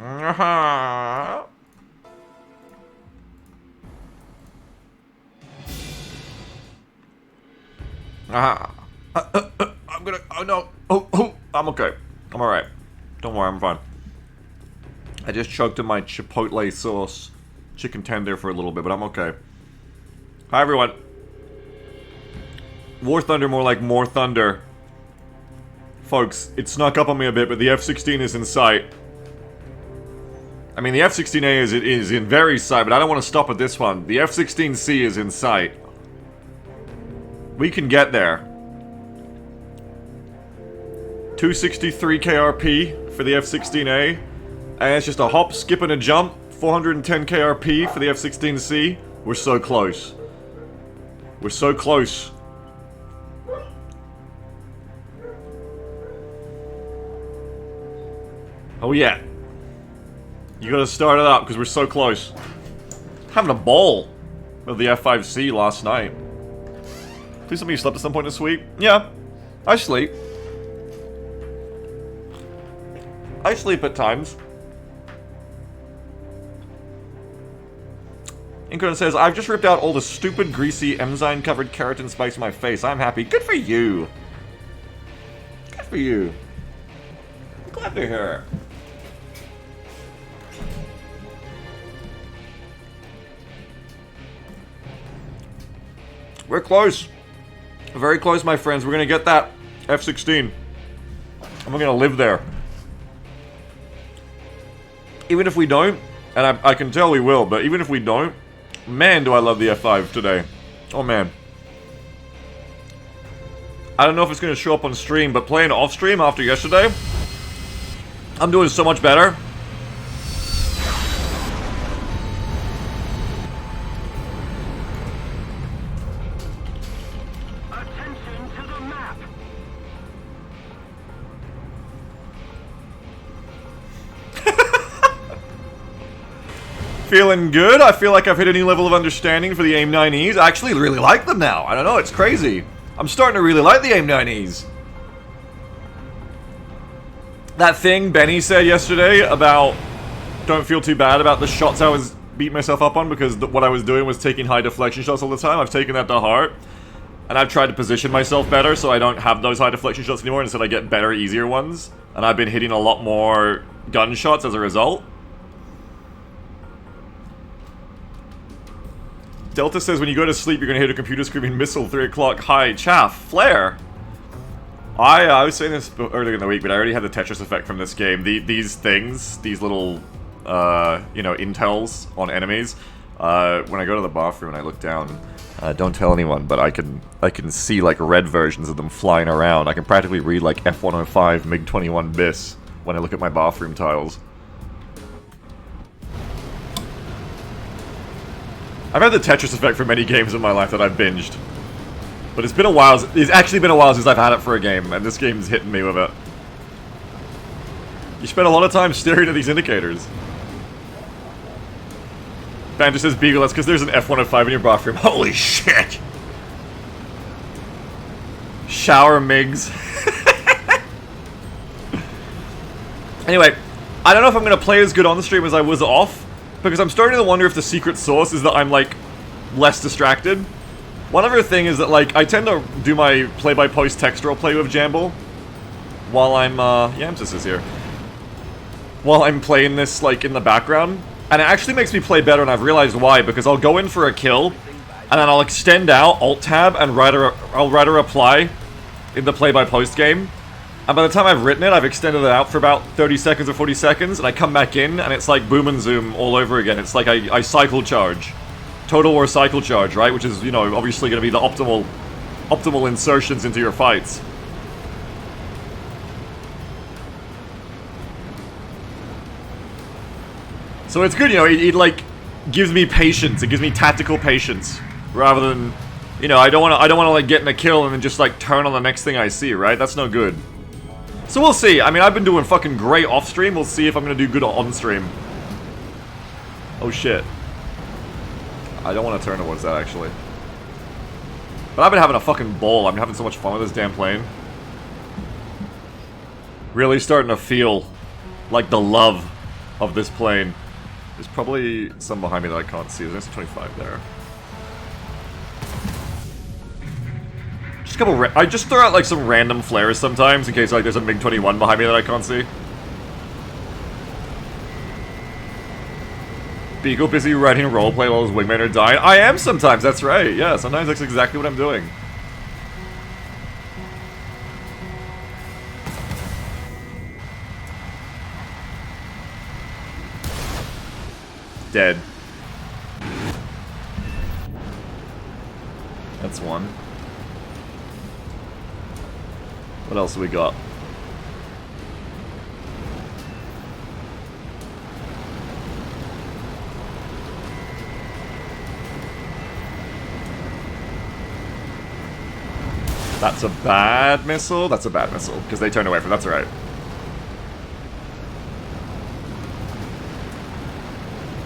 Uh-huh. I'm gonna. Oh no. Oh, I'm okay. I'm alright. Don't worry, I'm fine. I just choked in my chipotle sauce chicken tender for a little bit, but I'm okay. Hi, everyone. War Thunder, more like more thunder. Folks, it snuck up on me a bit, but the F-16 is in sight. I mean, the F-16A is in very sight, but I don't want to stop at this one. The F-16C is in sight. We can get there. 263 KRP for the F-16A. And it's just a hop, skip, and a jump. 410 KRP for the F-16C. We're so close. We're so close. Oh yeah. You gotta start it up, because we're so close. Having a ball with the F-5C last night. Please tell me you slept at some point this week. Yeah. I sleep. I sleep at times. Incoden says, I've just ripped out all the stupid, greasy, enzyme-covered keratin spikes in my face. I'm happy. Good for you. Good for you. I'm glad to hear it. We're close. Very close, my friends. We're gonna get that F-16. And we're gonna live there. Even if we don't, and I can tell we will, but even if we don't, man, do I love the F5 today. Oh, man. I don't know if it's going to show up on stream, but playing off stream after yesterday, I'm doing so much better. Attention to the map. Feeling good. I feel like I've hit a new level of understanding for the AIM-9Es. I actually really like them now. I don't know, it's crazy. I'm starting to really like the AIM-9Es. That thing Benny said yesterday about don't feel too bad about the shots I was beating myself up on because what I was doing was taking high deflection shots all the time. I've taken that to heart. And I've tried to position myself better so I don't have those high deflection shots anymore. Instead I get better, easier ones. And I've been hitting a lot more gunshots as a result. Delta says when you go to sleep, you're going to hit a computer screaming missile 3 o'clock. Hi, chaff, flare. I was saying this earlier in the week, but I already had the Tetris effect from this game. These things, these little, you know, intels on enemies. When I go to the bathroom and I look down, don't tell anyone, but I can see like red versions of them flying around. I can practically read like F-105 MiG-21 bis when I look at my bathroom tiles. I've had the Tetris effect for many games in my life that I've binged. But it's been a while, it's actually been a while since I've had it for a game, and this game's hitting me with it. You spend a lot of time staring at these indicators. Banjo says, Beagle, that's because there's an F-105 in your bathroom. Holy shit! Shower MiGs. Anyway, I don't know if I'm going to play as good on the stream as I was off. Because I'm starting to wonder if the secret sauce is that I'm, like, less distracted. One other thing is that, like, I tend to do my play-by-post text roleplay with Jamble while I'm, Yamsis is here. While I'm playing this, like, in the background. And it actually makes me play better, and I've realized why, because I'll go in for a kill, and then I'll extend out, Alt-Tab, and I'll write a reply in the play-by-post game. And by the time I've written it, I've extended it out for about 30 seconds or 40 seconds, and I come back in, and it's like boom and zoom all over again. It's like I cycle charge. Total War cycle charge, right? Which is, you know, obviously going to be the optimal insertions into your fights. So it's good, you know, it like, gives me patience. It gives me tactical patience. Rather than, you know, I don't want to like get in a kill and then just like turn on the next thing I see, right? That's no good. So we'll see. I mean, I've been doing fucking great off-stream. We'll see if I'm gonna do good on-stream. Oh, shit. I don't want to turn towards that, actually. But I've been having a fucking ball. I'm having so much fun with this damn plane. Really starting to feel like the love of this plane. There's probably some behind me that I can't see. There's 25 there. Just a couple. I just throw out like some random flares sometimes in case like there's a MiG-21 behind me that I can't see. Beagle busy writing roleplay while his wingmen are dying. I am sometimes. That's right. Yeah, sometimes that's exactly what I'm doing. Dead. That's one. What else do we got? That's a bad missile? That's a bad missile, because they turned away from it. That's alright.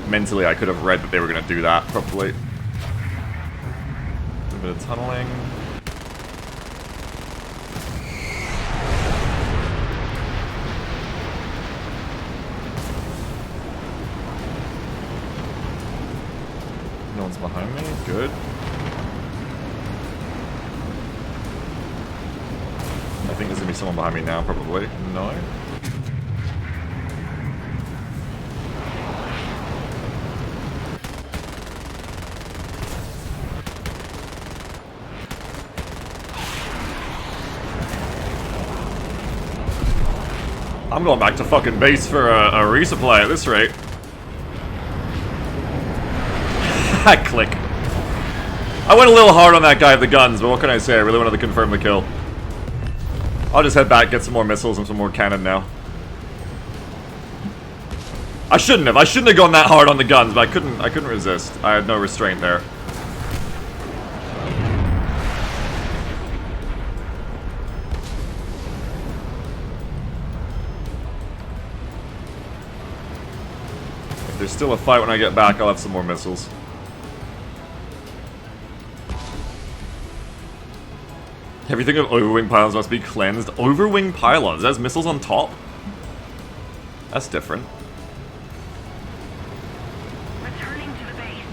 Mentally, I could have read that they were going to do that properly. A bit of tunneling. No one's behind me. Good. I think there's going to be someone behind me now, probably. No. I'm going back to fucking base for a resupply at this rate. Click. I went a little hard on that guy with the guns, but what can I say? I really wanted to confirm the kill. I'll just head back, get some more missiles and some more cannon now. I shouldn't have gone that hard on the guns, but I couldn't resist. I had no restraint there. If there's still a fight when I get back, I'll have some more missiles. Everything of overwing pylons must be cleansed. Overwing pylons? There's missiles on top? That's different. Returning to the base.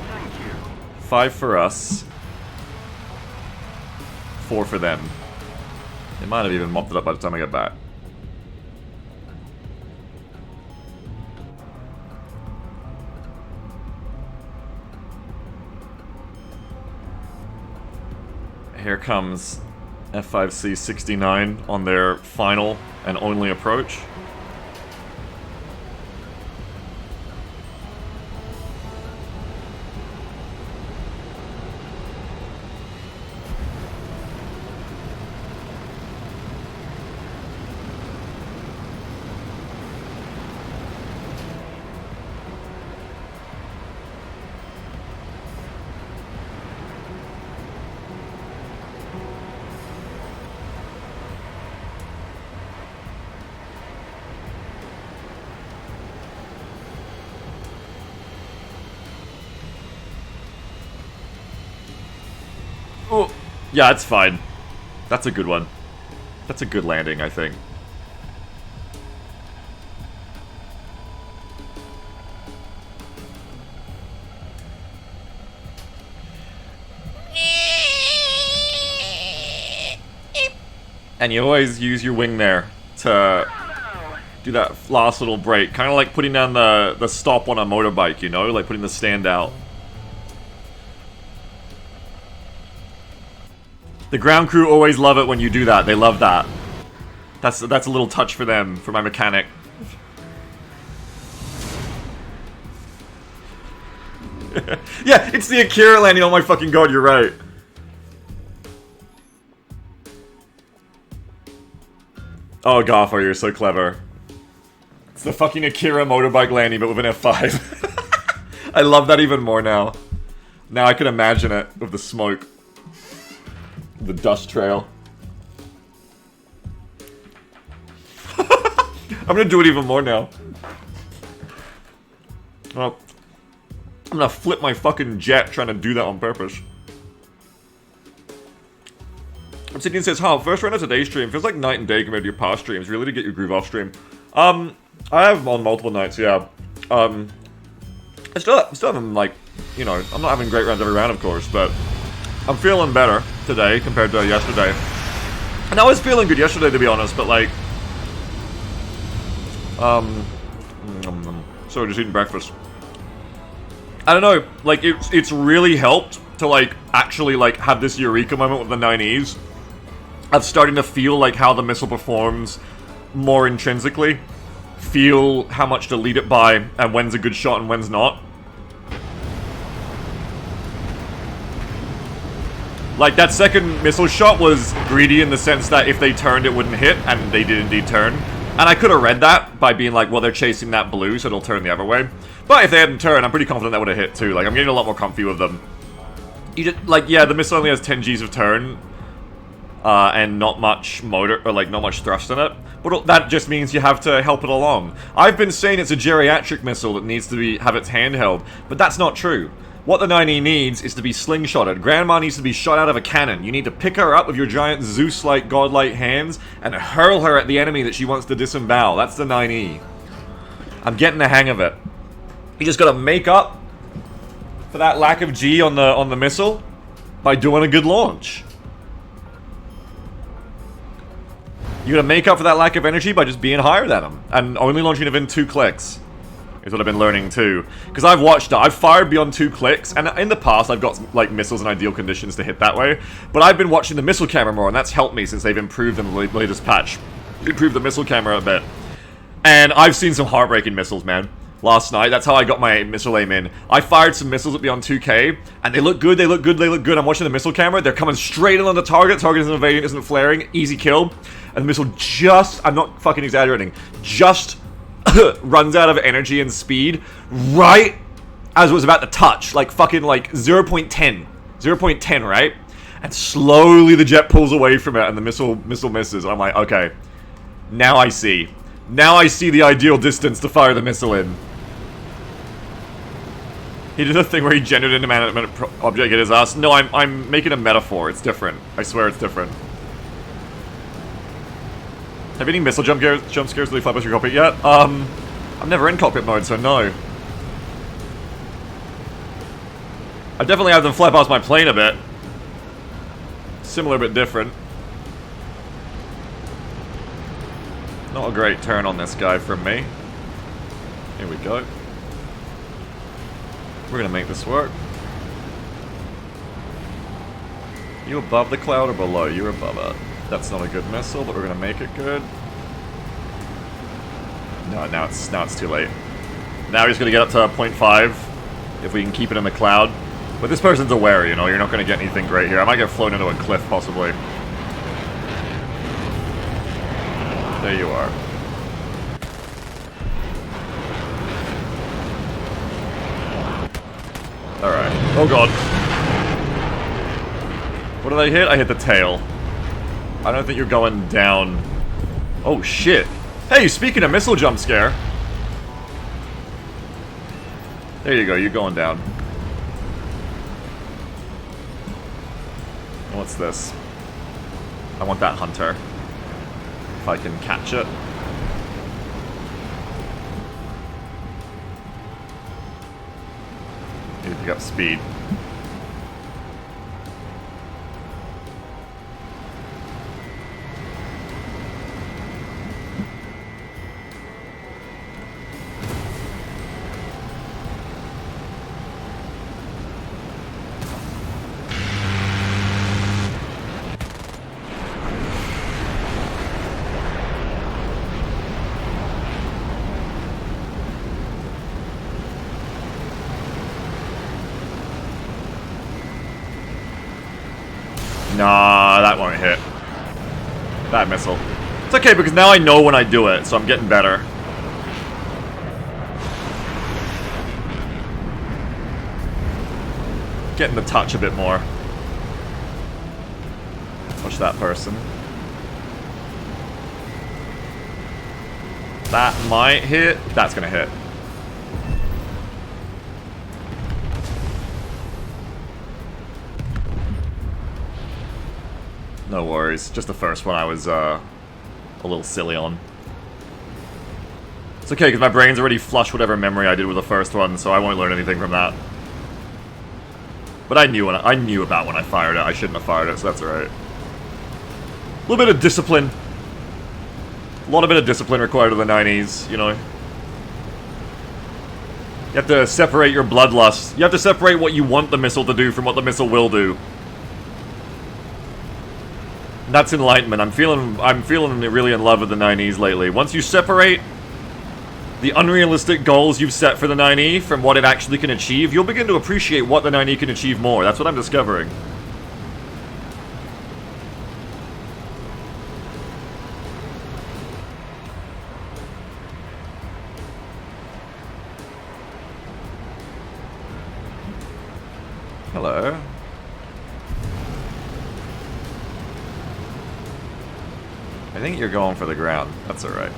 Thank you. 5 for us. 4 for them. They might have even mopped it up by the time I get back. Here comes F5C-69 on their final and only approach. Oh, yeah, it's fine. That's a good one. That's a good landing, I think. And you always use your wing there to do that last little break. Kind of like putting down the stop on a motorbike, you know? Like putting the stand out. The ground crew always love it when you do that. They love that. That's a little touch for them, for my mechanic. Yeah, it's the Akira landing. Oh my fucking god, you're right. Oh, Goffo, you're so clever. It's the fucking Akira motorbike landing, but with an F5. I love that even more now. Now I can imagine it with the smoke. The dust trail. I'm gonna do it even more now. Well, I'm gonna flip my fucking jet trying to do that on purpose. Obsidian says, "Huh, first round of today's stream feels like night and day compared to your past streams. Really to get your groove off stream." I have on multiple nights, yeah. I still haven't, like, you know, I'm not having great rounds every round, of course, but I'm feeling better today compared to yesterday. And I was feeling good yesterday, to be honest, but like, sorry, just eating breakfast. I don't know, like, it's really helped to, like, actually, like, have this eureka moment with the 9Es. Of starting to feel, like, how the missile performs more intrinsically. Feel how much to lead it by, and when's a good shot and when's not. Like, that second missile shot was greedy in the sense that if they turned, it wouldn't hit, and they did indeed turn. And I could have read that by being like, well, they're chasing that blue, so it'll turn the other way. But if they hadn't turned, I'm pretty confident that would have hit too. Like, I'm getting a lot more comfy with them. You just, like, yeah, the missile only has 10 Gs of turn, and not much motor, or like, not much thrust in it. But that just means you have to help it along. I've been saying it's a geriatric missile that needs to have its handheld, but that's not true. What the 9E needs is to be slingshotted. Grandma needs to be shot out of a cannon. You need to pick her up with your giant Zeus-like, godlike hands and hurl her at the enemy that she wants to disembowel. That's the 9E. I'm getting the hang of it. You just gotta make up for that lack of G on the missile by doing a good launch. You gotta make up for that lack of energy by just being higher than them and only launching within 2 clicks. Is what I've been learning too. Because I've watched it, I've fired beyond 2 clicks, and in the past I've got like missiles in ideal conditions to hit that way. But I've been watching the missile camera more, and that's helped me since they've improved in the latest patch. Improved the missile camera a bit. And I've seen some heartbreaking missiles, man. Last night, that's how I got my missile aim in. I fired some missiles at beyond 2k, and they look good, they look good, they look good. I'm watching the missile camera, they're coming straight in on the target. Target isn't evading, isn't flaring, easy kill. And the missile just, I'm not fucking exaggerating, just runs out of energy and speed right as it was about to touch. Like fucking like 0.10. 0.10, right? And slowly the jet pulls away from it and the missile misses. I'm like, okay, now I see. Now I see the ideal distance to fire the missile in. He did a thing where he gendered an inanimate object at his ass. No, I'm making a metaphor. It's different. I swear it's different. Have any missile jump scares really fly past your cockpit yet? I'm never in cockpit mode, so no. I definitely have them fly past my plane a bit. Similar but different. Not a great turn on this guy from me. Here we go. We're gonna make this work. You above the cloud or below? You're above it. That's not a good missile, but we're gonna make it good. No, now it's too late. Now he's gonna get up to 0.5 if we can keep it in the cloud. But this person's aware, you know, you're not gonna get anything great here. I might get flown into a cliff, possibly. There you are. Alright. Oh god. What did I hit? I hit the tail. I don't think you're going down. Oh shit. Hey, speaking of missile jump scare. There you go, you're going down. What's this? I want that hunter. If I can catch it. Need to pick up speed. Nah, that won't hit. That missile. It's okay because now I know when I do it, so I'm getting better. Getting the touch a bit more. Watch that person. That might hit. That's gonna hit. No worries. Just the first one I was, a little silly on. It's okay, because my brain's already flushed whatever memory I did with the first one, so I won't learn anything from that. But I knew about when I fired it. I shouldn't have fired it, so that's alright. A little bit of discipline. A lot of bit of discipline required of the 90s, you know. You have to separate your bloodlust. You have to separate what you want the missile to do from what the missile will do. And that's enlightenment. I'm feeling really in love with the 9Es lately. Once you separate the unrealistic goals you've set for the 9E from what it actually can achieve, you'll begin to appreciate what the 9E can achieve more. That's what I'm discovering. Hello. I think you're going for the ground. That's alright.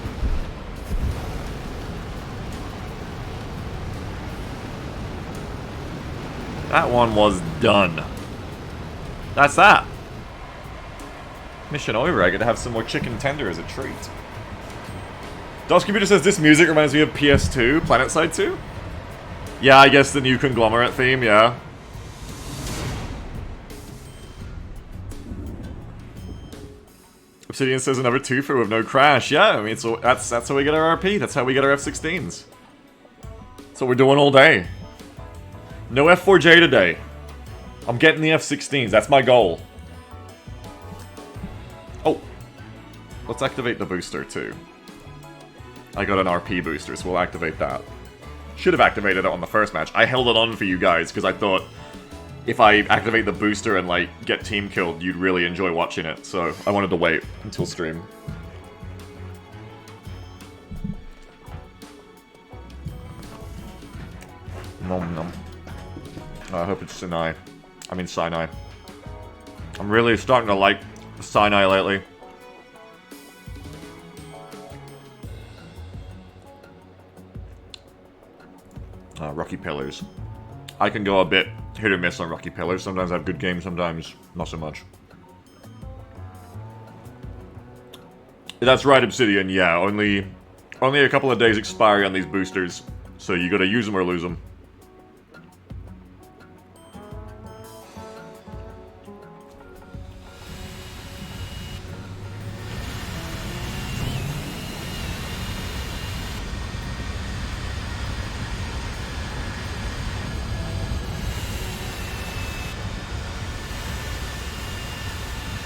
That one was done. That's that. Mission over. I get to have some more chicken tender as a treat. DOS Computer says this music reminds me of PS2, PlanetSide 2? Yeah, I guess the new conglomerate theme, yeah. Obsidian says another twofer with no crash. Yeah, I mean, so that's how we get our RP. That's how we get our F-16s. That's what we're doing all day. No F4J today. I'm getting the F-16s. That's my goal. Oh. Let's activate the booster, too. I got an RP booster, so we'll activate that. Should have activated it on the first match. I held it on for you guys, because I thought if I activate the booster and, like, get team killed, you'd really enjoy watching it. So I wanted to wait until stream. Nom nom. I hope it's Sinai. I mean Sinai. I'm really starting to like Sinai lately. Rocky Pillars. I can go a bit hit or miss on Rocky Pillars. Sometimes I have good games, sometimes not so much. That's right, Obsidian. Yeah, only a couple of days expiry on these boosters, so you gotta use them or lose them.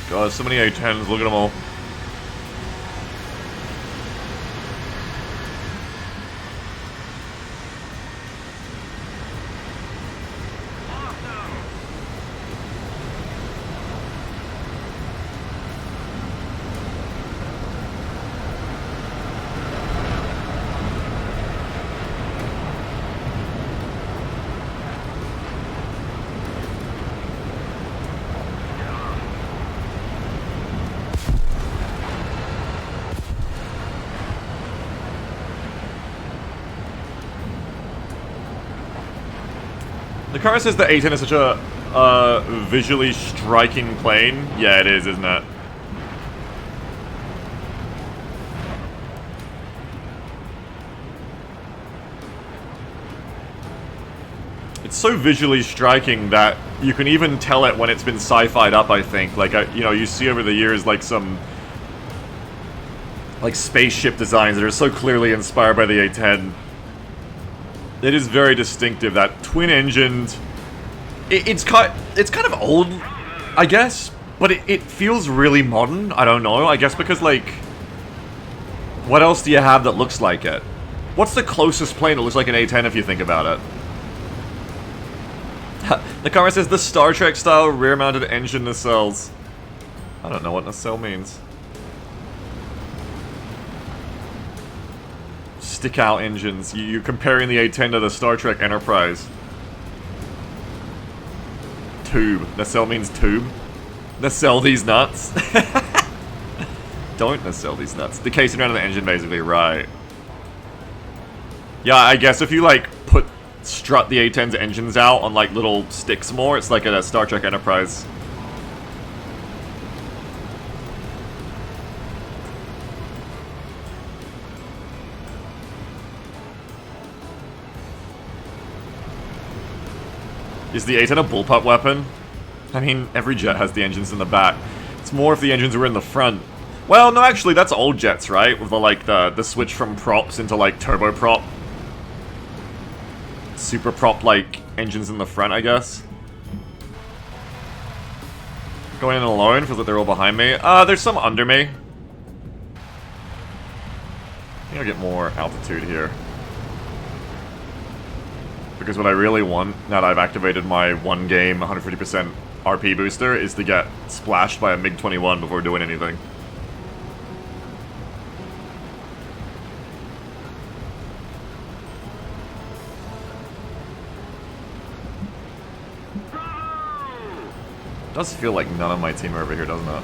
God, so many A10s, look at them all. Nakara says the A10 is such a visually striking plane. Yeah, it is, isn't it? It's so visually striking that you can even tell it when it's been sci-fi'd up, I think. Like, you know, you see over the years, like, some like spaceship designs that are so clearly inspired by the A10. It is very distinctive, that twin-engined... It's kind of old, I guess, but it feels really modern. I don't know, I guess because, like... What else do you have that looks like it? What's the closest plane that looks like an A10 if you think about it? Nakara says the Star Trek style rear-mounted engine nacelles. I don't know what nacelle means. Stick-out engines. You're comparing the A10 to the Star Trek Enterprise. Tube. Nacelle means tube. Nacelle these nuts. Don't nacelle these nuts. The casing around the engine, basically, right. Yeah, I guess if you, like, strut the A10's engines out on, like, little sticks more, it's like a Star Trek Enterprise. Is the A10 a bullpup weapon? I mean, every jet has the engines in the back. It's more if the engines were in the front. Well, no, actually, that's old jets, right? With the, like, the switch from props into, like, turboprop. Super prop, like, engines in the front, I guess. Going in alone, feels like they're all behind me. There's some under me. I think I'll get more altitude here. Because what I really want, now that I've activated my one game 150% RP booster, is to get splashed by a MiG-21 before doing anything. Does feel like none of my team are over here, doesn't it?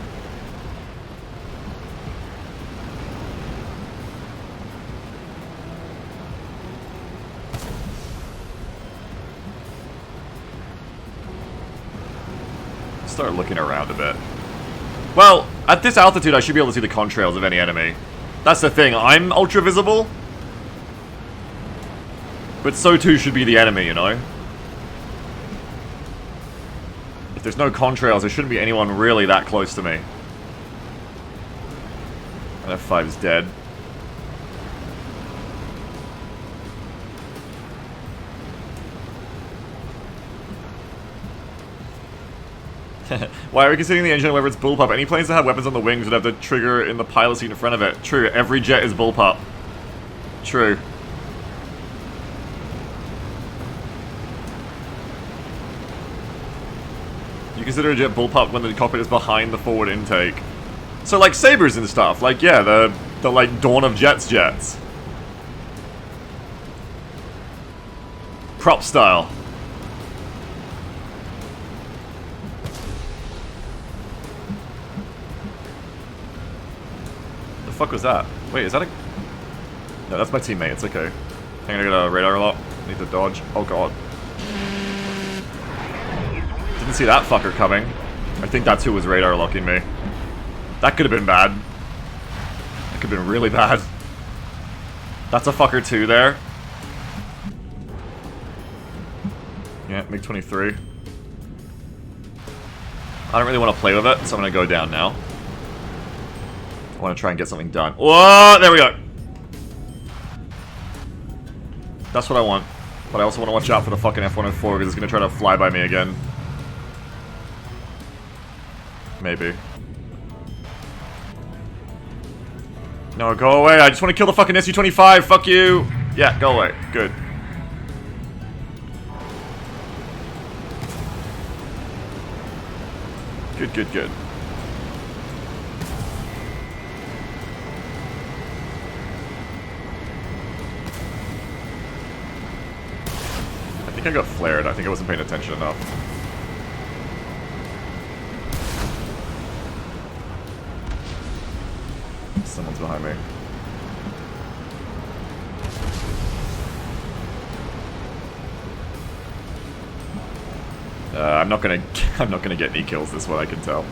Start looking around a bit. Well, at this altitude I should be able to see the contrails of any enemy. That's the thing, I'm ultra visible. But so too should be the enemy, you know? If there's no contrails, there shouldn't be anyone really that close to me. And F5's dead. Why are we considering the engine whether it's bullpup? Any planes that have weapons on the wings would have the trigger in the pilot seat in front of it. True, every jet is bullpup. True. You consider a jet bullpup when the cockpit is behind the forward intake. So like Sabres and stuff, like yeah, the like Dawn of Jets. Prop style. The fuck was that? Wait, is that a... No, that's my teammate, it's okay. I'm gonna get a radar alert. Need to dodge. Oh god. Didn't see that fucker coming. I think that's who was radar locking me. That could have been bad. That could have been really bad. That's a fucker too there. Yeah, MiG-23. I don't really want to play with it, so I'm gonna go down now. I want to try and get something done. Whoa, there we go. That's what I want. But I also want to watch out for the fucking F-104 because it's gonna try to fly by me again. Maybe. No, go away. I just want to kill the fucking Su-25. Fuck you. Yeah, go away. Good. Good. I think I got flared. I think I wasn't paying attention enough. Someone's behind me. I'm not gonna get any kills this one, I can tell.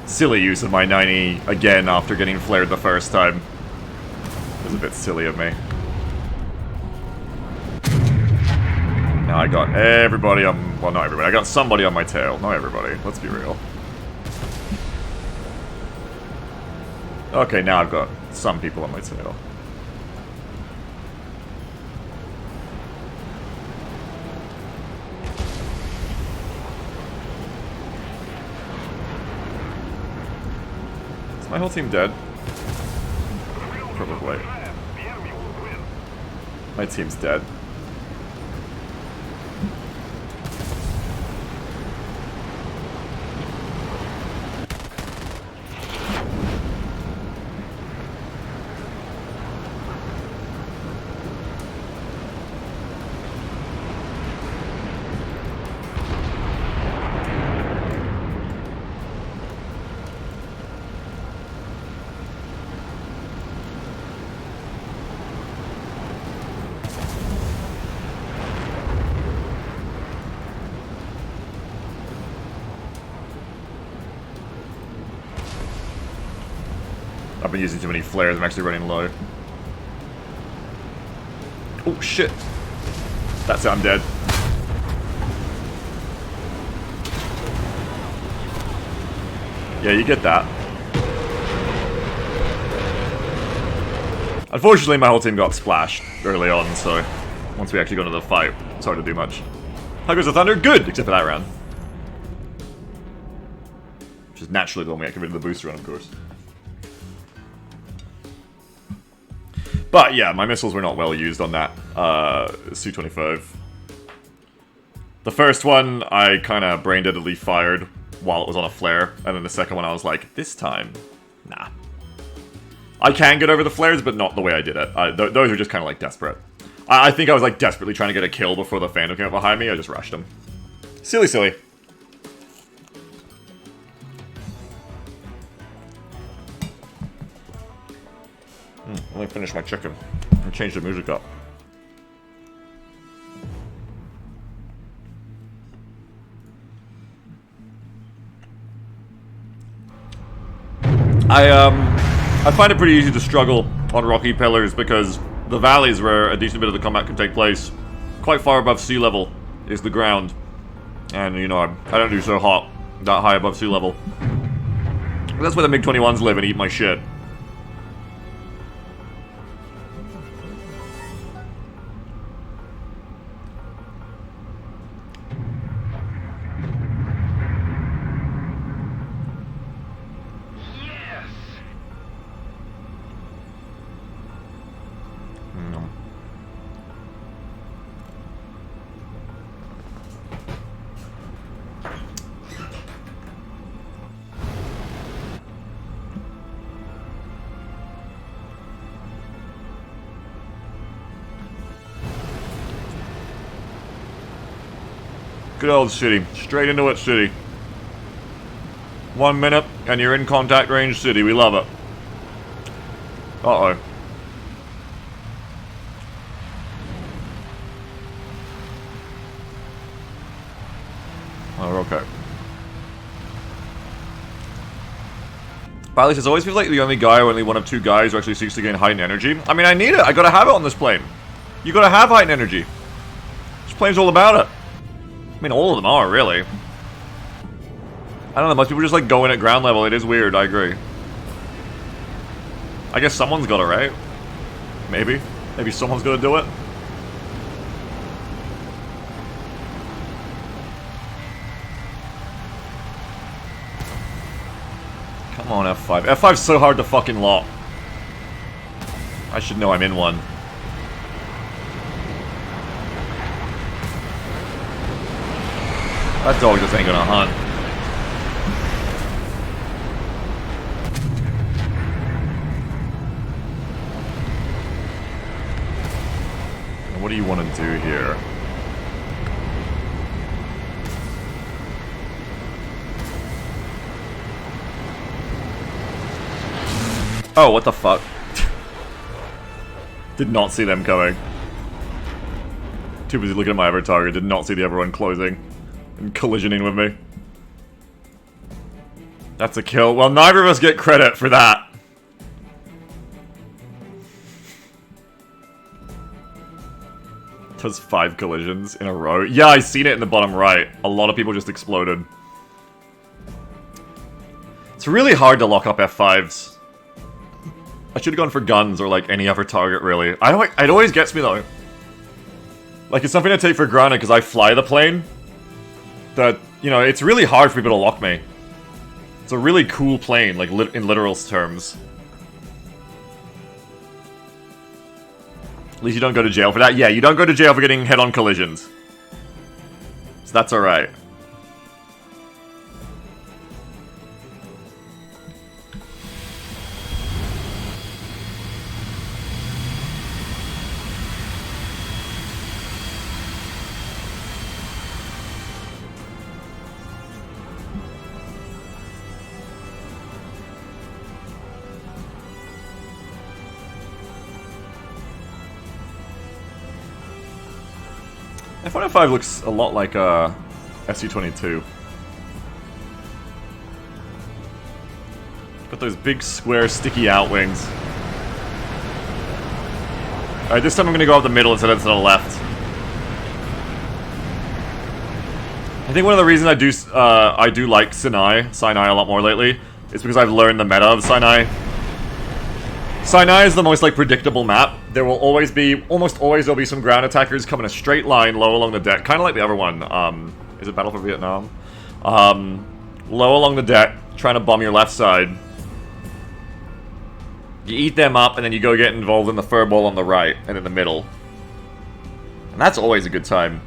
Silly use of my 90 again after getting flared the first time. It was a bit silly of me. Now I got everybody on... Well, not everybody. I got somebody on my tail. Not everybody. Let's be real. Okay, now I've got some people on my tail. Is my whole team dead? Probably. My team's dead. I've been using too many flares, I'm actually running low. Oh shit. That's it, I'm dead. Yeah, you get that. Unfortunately, my whole team got splashed early on, so once we actually got into the fight, it's hard to do much. How goes the Thunder? Good, except for that round. Which is naturally the one we activated the booster on, of course. But yeah, my missiles were not well used on that Su-25. The first one, I kind of brain-deadedly fired while it was on a flare, and then the second one I was like, this time, nah. I can get over the flares, but not the way I did it. Those are just kind of like desperate. I think I was like desperately trying to get a kill before the Phantom came up behind me, I just rushed him. Silly, silly. Let me finish my chicken and change the music up. I find it pretty easy to struggle on rocky pillars because the valleys where a decent bit of the combat can take place, quite far above sea level, is the ground. And, you know, I don't do so hot that high above sea level. That's where the MiG-21s live and eat my shit. Good old city. Straight into it, city. 1 minute, and you're in contact range city. We love it. Uh-oh. Oh, okay. Bally says, always feels like the only guy or only one of two guys who actually seeks to gain heightened energy. I mean, I need it. I gotta have it on this plane. You gotta have heightened energy. This plane's all about it. I mean, all of them are, really. I don't know, most people just like go in at ground level. It is weird, I agree. I guess someone's got it, right? Maybe. Maybe someone's gonna do it. Come on, F5. F5's so hard to fucking lock. I should know I'm in one. That dog just ain't gonna hunt. What do you want to do here? Oh, what the fuck? Did not see them coming. Too busy looking at my other target, did not see the other one closing. And collisioning with me. That's a kill. Well, neither of us get credit for that. Does 5 collisions in a row. Yeah, I seen it in the bottom right. A lot of people just exploded. It's really hard to lock up F5s. I should have gone for guns or like any other target, really. It always gets me though. Like, it's something I take for granted because I fly the plane. That, you know, it's really hard for people to lock me. It's a really cool plane, like, in literal terms. At least you don't go to jail for that. Yeah, you don't go to jail for getting head-on collisions. So that's alright. F105 looks a lot like SU-22. Got those big square sticky out wings. Alright, this time I'm gonna go up the middle instead of to the left. I think one of the reasons I do like Sinai a lot more lately is because I've learned the meta of Sinai. Sinai is the most like predictable map. There will always be, almost always there'll be some ground attackers coming a straight line low along the deck, kind of like the other one. Is it Battle for Vietnam? Low along the deck, trying to bomb your left side. You eat them up, and then you go get involved in the furball on the right and in the middle. And that's always a good time.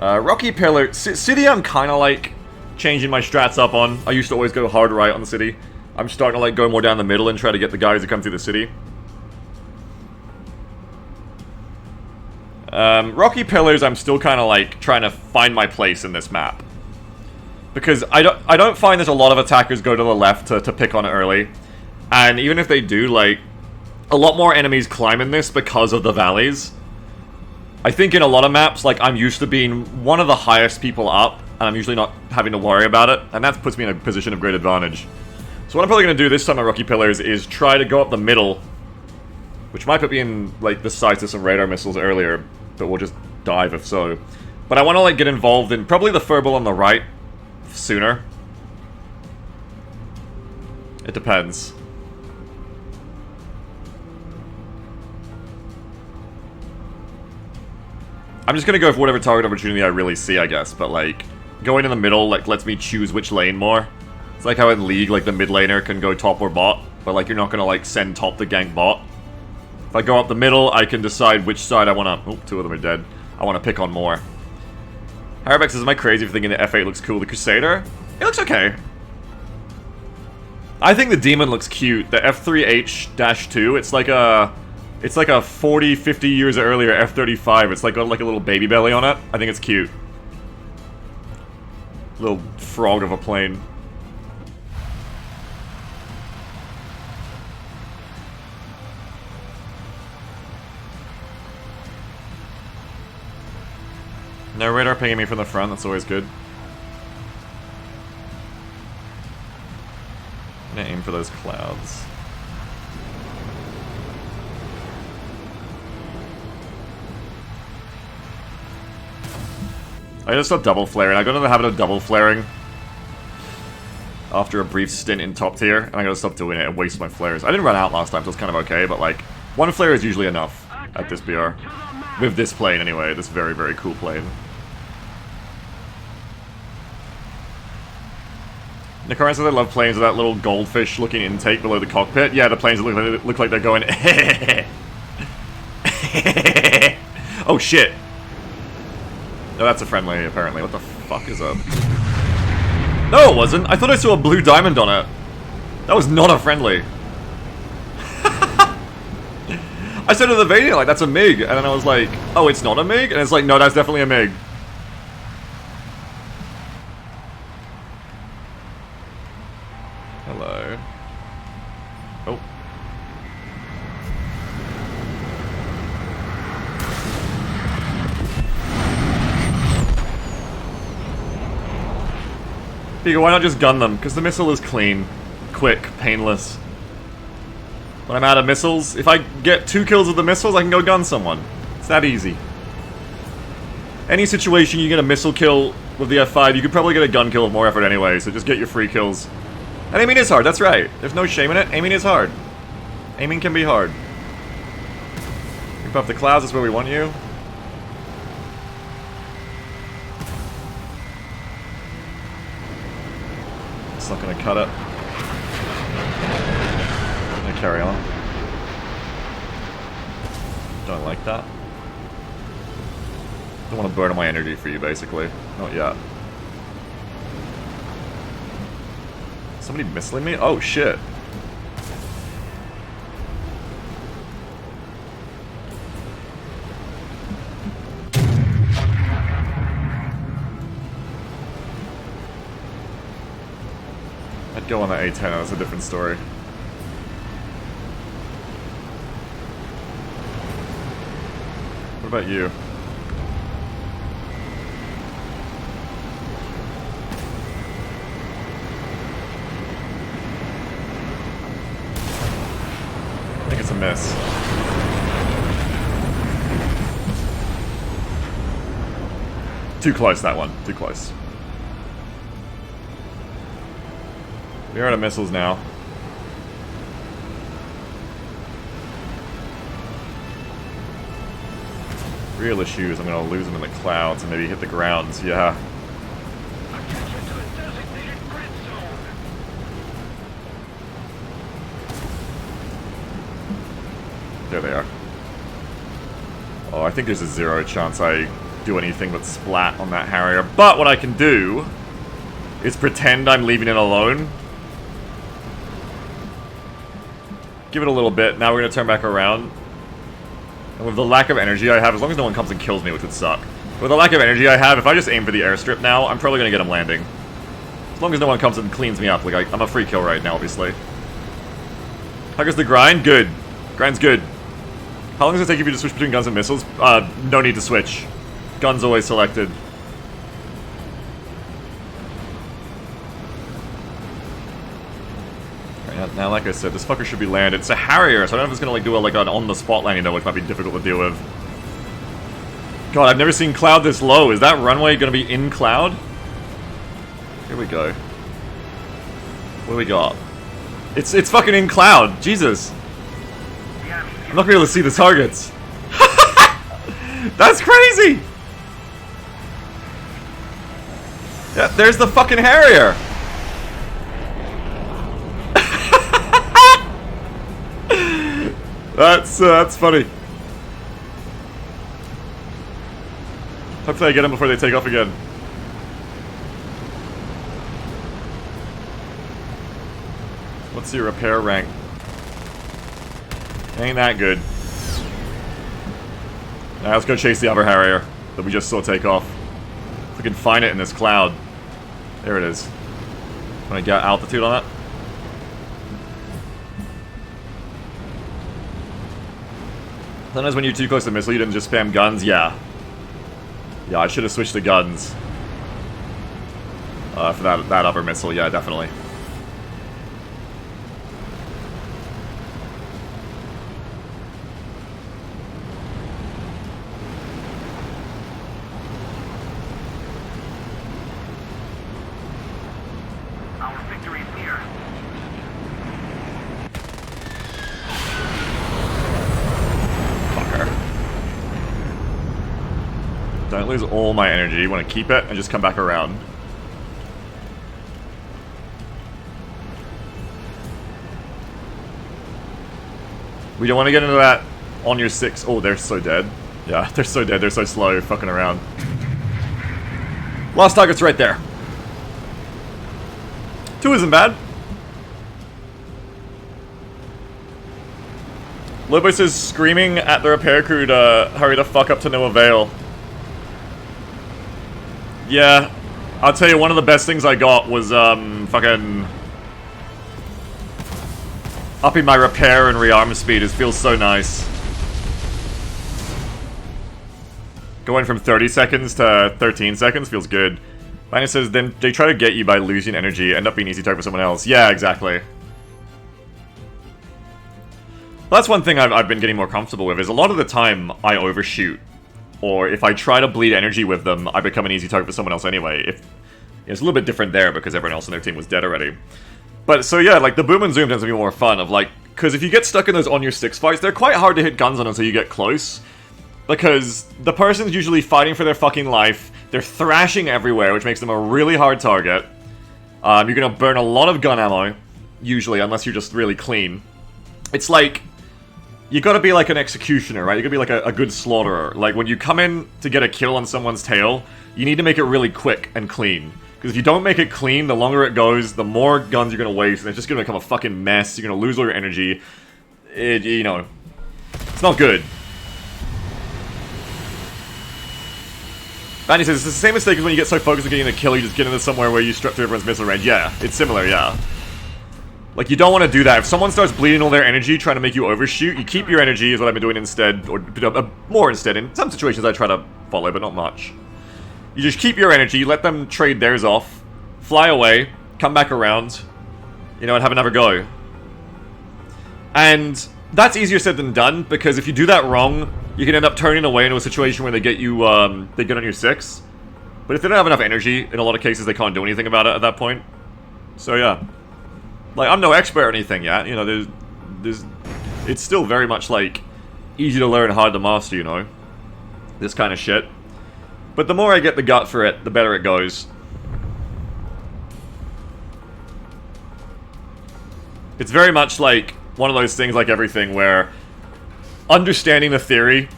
Rocky Pillar, City I'm kind of like changing my strats up on. I used to always go hard right on the City. I'm starting to like go more down the middle and try to get the guys who come through the City. Rocky Pillars I'm still kind of like trying to find my place in this map. Because I don't find there's a lot of attackers go to the left to pick on it early. And even if they do, like, a lot more enemies climb in this because of the valleys. I think in a lot of maps, like, I'm used to being one of the highest people up, and I'm usually not having to worry about it, and that puts me in a position of great advantage. So what I'm probably going to do this time at Rocky Pillars is try to go up the middle, which might put me in, like, the sights of some radar missiles earlier, but we'll just dive if so. But I want to, like, get involved in probably the furball on the right sooner. It depends. I'm just gonna go for whatever target opportunity I really see, I guess, but like, going in the middle, like, lets me choose which lane more. It's like how in League, like, the mid laner can go top or bot, but like, you're not gonna, like, send top to gank bot. If I go up the middle, I can decide which side I wanna... Oh, two of them are dead. I wanna pick on more. Harabex says, am I crazy for thinking the F8 looks cool? The Crusader? It looks okay. I think the Demon looks cute. The F3H-2, it's like a... It's like a 40, 50 years earlier F-35. It's like got like a little baby belly on it. I think it's cute. Little frog of a plane. No radar pinging me from the front, that's always good. I'm gonna aim for those clouds. I just stop double flaring. I got into the habit of double flaring after a brief stint in top tier, and I gotta stop doing it and waste my flares. I didn't run out last time, so it's kind of okay, but like, one flare is usually enough at this BR. With this plane anyway, this very, very cool plane. Nikaran says I love planes with that little goldfish looking intake below the cockpit. Yeah, the planes that look like they're going oh shit. No, that's a friendly, apparently. What the fuck is up? No, it wasn't. I thought I saw a blue diamond on it. That was not a friendly. I said to the Vania, like, that's a MiG. And then I was like, oh, it's not a MiG? And it's like, no, that's definitely a MiG. Hello. Oh. Pico, why not just gun them? Because the missile is clean, quick, painless. When I'm out of missiles, if I get 2 kills with the missiles, I can go gun someone. It's that easy. Any situation you get a missile kill with the F5, you could probably get a gun kill with more effort anyway, so just get your free kills. And aiming is hard, that's right. There's no shame in it. Aiming is hard. Aiming can be hard. We buff the clouds, that's where we want you. It's not gonna cut it. I'm gonna carry on. Don't like that. Don't want to burn all my energy for you, basically. Not yet. Somebody missiling me? Oh, shit. I'd go on the A10, that's a different story. What about you? miss. Too close, that one. Too close. We're out of missiles now. Real issue is I'm gonna lose them in the clouds and maybe hit the ground. Yeah. Attention to the designated grid zone. There they are. Oh, I think there's a 0 chance I do anything but splat on that Harrier. But what I can do is pretend I'm leaving it alone. Give it a little bit. Now we're gonna turn back around. And with the lack of energy I have, as long as no one comes and kills me, which would suck. With the lack of energy I have, if I just aim for the airstrip now, I'm probably gonna get him landing. As long as no one comes and cleans me up. Like, I'm a free kill right now, obviously. How goes the grind? Good. Grind's good. How long does it take if you to switch between guns and missiles? No need to switch. Guns always selected. Now, like I said, this fucker should be landed. It's a Harrier, so I don't know if it's gonna like do an on-the-spot landing though, which might be difficult to deal with. God, I've never seen cloud this low. Is that runway gonna be in cloud? Here we go. What do we got? It's fucking in cloud. Jesus. I'm not gonna be able to see the targets. That's crazy. Yeah, there's the fucking Harrier. That's funny. Hopefully I get them before they take off again. What's your repair rank? Ain't that good. Now let's go chase the other Harrier that we just saw take off. If we can find it in this cloud. There it is. Want to get altitude on it? Sometimes when you're too close to the missile, you didn't just spam guns. Yeah. Yeah, I should have switched to guns. For that upper missile, yeah, definitely. Our victory is near. Don't lose all my energy. You want to keep it and just come back around. We don't want to get into that on your 6. Oh, they're so dead. Yeah, they're so dead. They're so slow fucking around. Last target's right there. 2 isn't bad. Lobos is screaming at the repair crew to hurry the fuck up to no avail. Yeah, I'll tell you, one of the best things I got was, fucking upping my repair and rearm speed. It feels so nice. Going from 30 seconds to 13 seconds feels good. Linus says, then they try to get you by losing energy, end up being easy target for someone else. Yeah, exactly. Well, that's one thing I've been getting more comfortable with, is a lot of the time I overshoot. Or if I try to bleed energy with them, I become an easy target for someone else anyway. It's a little bit different there because everyone else on their team was dead already. But so yeah, like the boom and zoom tends to be more fun of like, because if you get stuck in those on your 6 fights, they're quite hard to hit guns on until you get close. Because the person's usually fighting for their fucking life, they're thrashing everywhere, which makes them a really hard target. You're gonna burn a lot of gun ammo, usually, unless you're just really clean. It's like, you gotta be like an executioner, right? You gotta be like a good slaughterer. Like, when you come in to get a kill on someone's tail, you need to make it really quick and clean. Because if you don't make it clean, the longer it goes, the more guns you're gonna waste, and it's just gonna become a fucking mess. You're gonna lose all your energy. You know, it's not good. Vanny says, it's the same mistake as when you get so focused on getting a kill, you just get into somewhere where you strip through everyone's missile range. Yeah, it's similar, yeah. Like, you don't want to do that. If someone starts bleeding all their energy trying to make you overshoot, you keep your energy is what I've been doing instead, or more instead. In some situations I try to follow, but not much. You just keep your energy, let them trade theirs off, fly away, come back around, you know, and have another go. And That's easier said than done, because if you do that wrong, you can end up turning away into a situation where they get you, they get on your 6. But if they don't have enough energy, in a lot of cases they can't do anything about it at that point. So yeah. Like, I'm no expert or anything yet, you know, it's still very much, like, easy to learn, hard to master, you know? This kind of shit. But the more I get the gut for it, the better it goes. It's very much like one of those things, like everything, where understanding the theory,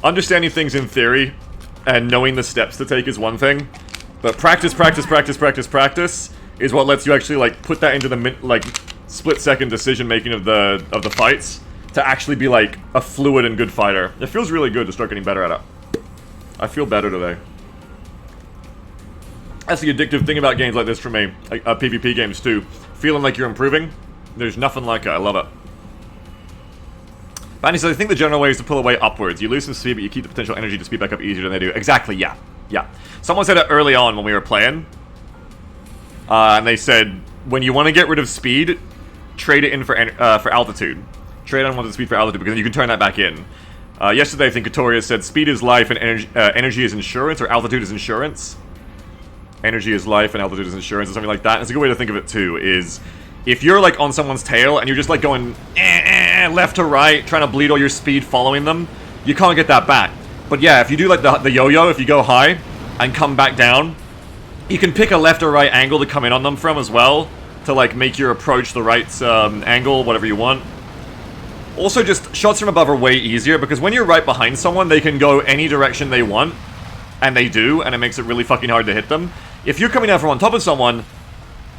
understanding things in theory, and knowing the steps to take is one thing, but practice is what lets you actually, like, put that into the like split-second decision-making of the fights to actually be, like, a fluid and good fighter. It feels really good to start getting better at it. I feel better today. That's the addictive thing about games like this for me, like PvP games too. Feeling like you're improving. There's nothing like it. I love it. Bandy says, I think the general way is to pull away upwards. You lose some speed, but you keep the potential energy to speed back up easier than they do. Exactly, yeah. Yeah. Someone said it early on when we were playing. And they said, when you want to get rid of speed, trade it in for altitude. Trade unwanted speed for altitude, because then you can turn that back in. Yesterday, I think Katoria said, speed is life and energy is insurance, or altitude is insurance. Energy is life and altitude is insurance, or something like that. And it's a good way to think of it, too, is if you're, like, on someone's tail, and you're just, like, going left to right, trying to bleed all your speed following them, you can't get that back. But yeah, if you do, like, the yo-yo, if you go high and come back down, you can pick a left or right angle to come in on them from as well, to, like, make your approach the right angle, whatever you want. Also, just shots from above are way easier, because when you're right behind someone, they can go any direction they want, and they do, and it makes it really fucking hard to hit them. If you're coming down from on top of someone,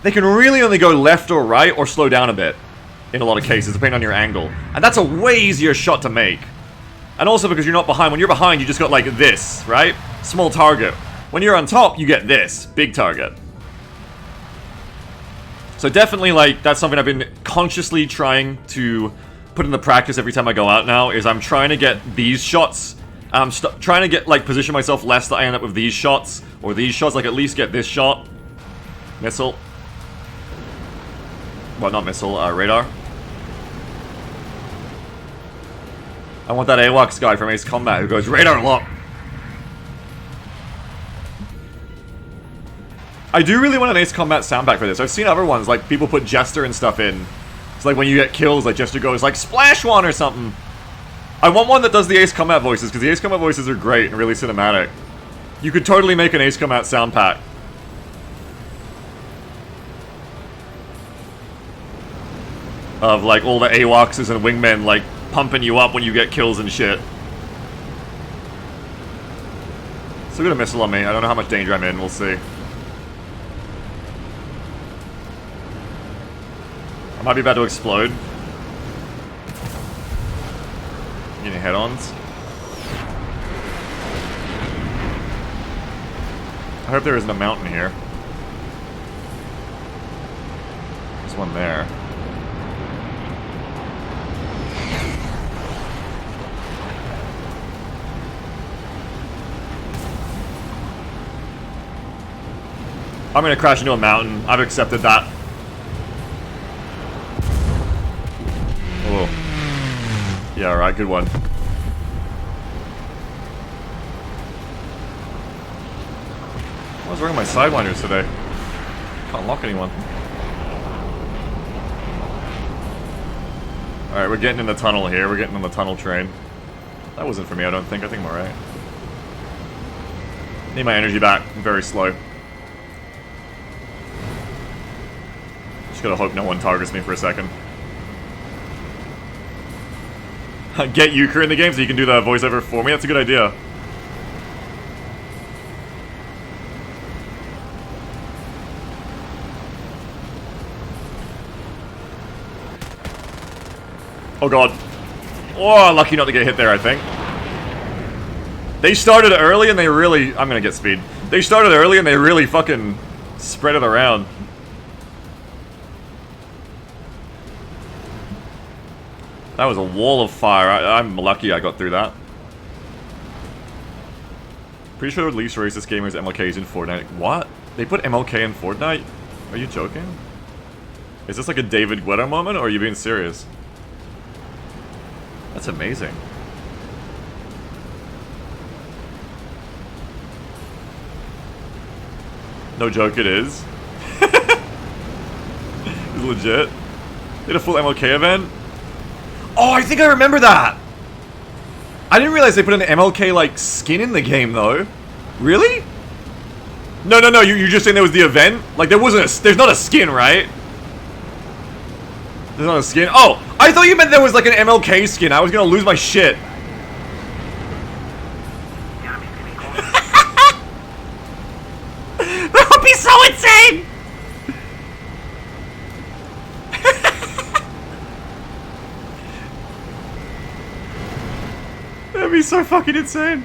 they can really only go left or right, or slow down a bit, in a lot of cases, depending on your angle. And that's a way easier shot to make. And also because you're not behind. When you're behind, you just got, like, this, right? Small target. When you're on top, you get this, big target. So definitely, like, that's something I've been consciously trying to put into practice every time I go out now, is I'm trying to get these shots. I'm trying to get, like, position myself less that I end up with these shots, or these shots, like, at least get this shot. Missile. Well, not missile, radar. I want that AWACS guy from Ace Combat who goes, radar lock! I do really want an Ace Combat sound pack for this. I've seen other ones, like, people put Jester and stuff in. It's like when you get kills, like, Jester goes, like, splash one or something. I want one that does the Ace Combat voices, because the Ace Combat voices are great and really cinematic. You could totally make an Ace Combat sound pack. Of, like, all the AWACSs and wingmen, like, pumping you up when you get kills and shit. Still got a missile on me. I don't know how much danger I'm in. We'll see. I might be about to explode. Getting head-ons. I hope there isn't a mountain here. There's one there. I'm gonna crash into a mountain. I've accepted that. Oh. Yeah, alright, good one. What's wrong with my sidewinders today? Can't lock anyone. Alright, we're getting in the tunnel here. We're getting on the tunnel train. That wasn't for me, I don't think. I think I'm alright. Need my energy back. I'm very slow. Just gotta hope no one targets me for a second. Get Euchre in the game so you can do the voiceover for me? That's a good idea. Oh god. Oh, lucky not to get hit there, I think. They started early and they really... I'm gonna get speed. They started early and they really fucking spread it around. That was a wall of fire. I'm lucky I got through that. Pretty sure the least racist gamers MLKs in Fortnite. What? They put MLK in Fortnite? Are you joking? Is this like a David Guetta moment, or are you being serious? That's amazing. No joke, it is. It's legit. Did a full MLK event? Oh, I think I remember that! I didn't realize they put an MLK, like, skin in the game, though. Really? No, you're just saying there was the event? Like, there's not a skin, right? There's not a skin? Oh! I thought you meant there was, like, an MLK skin. I was gonna lose my shit. That would be so insane! That'd be so fucking insane.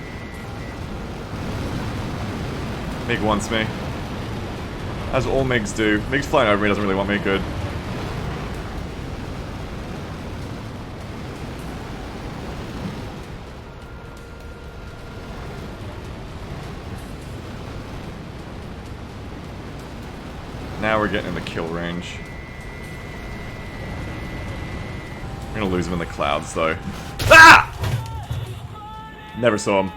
Mig wants me. As all Migs do. Mig's flying over me, doesn't really want me good. Now we're getting in the kill range. I'm gonna lose him in the clouds, though. Ah! Never saw him.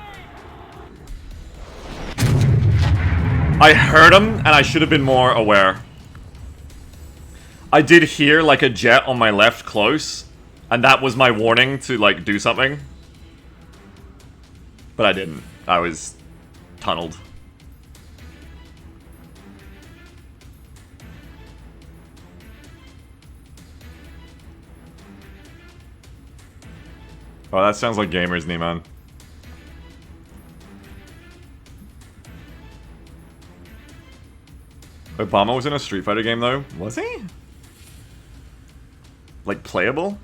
I heard him, and I should have been more aware. I did hear, like, a jet on my left close, and that was my warning to, like, do something. But I didn't. I was tunneled. Oh, that sounds like gamers, Nieman. Obama was in a Street Fighter game, though? Was he? Like, playable?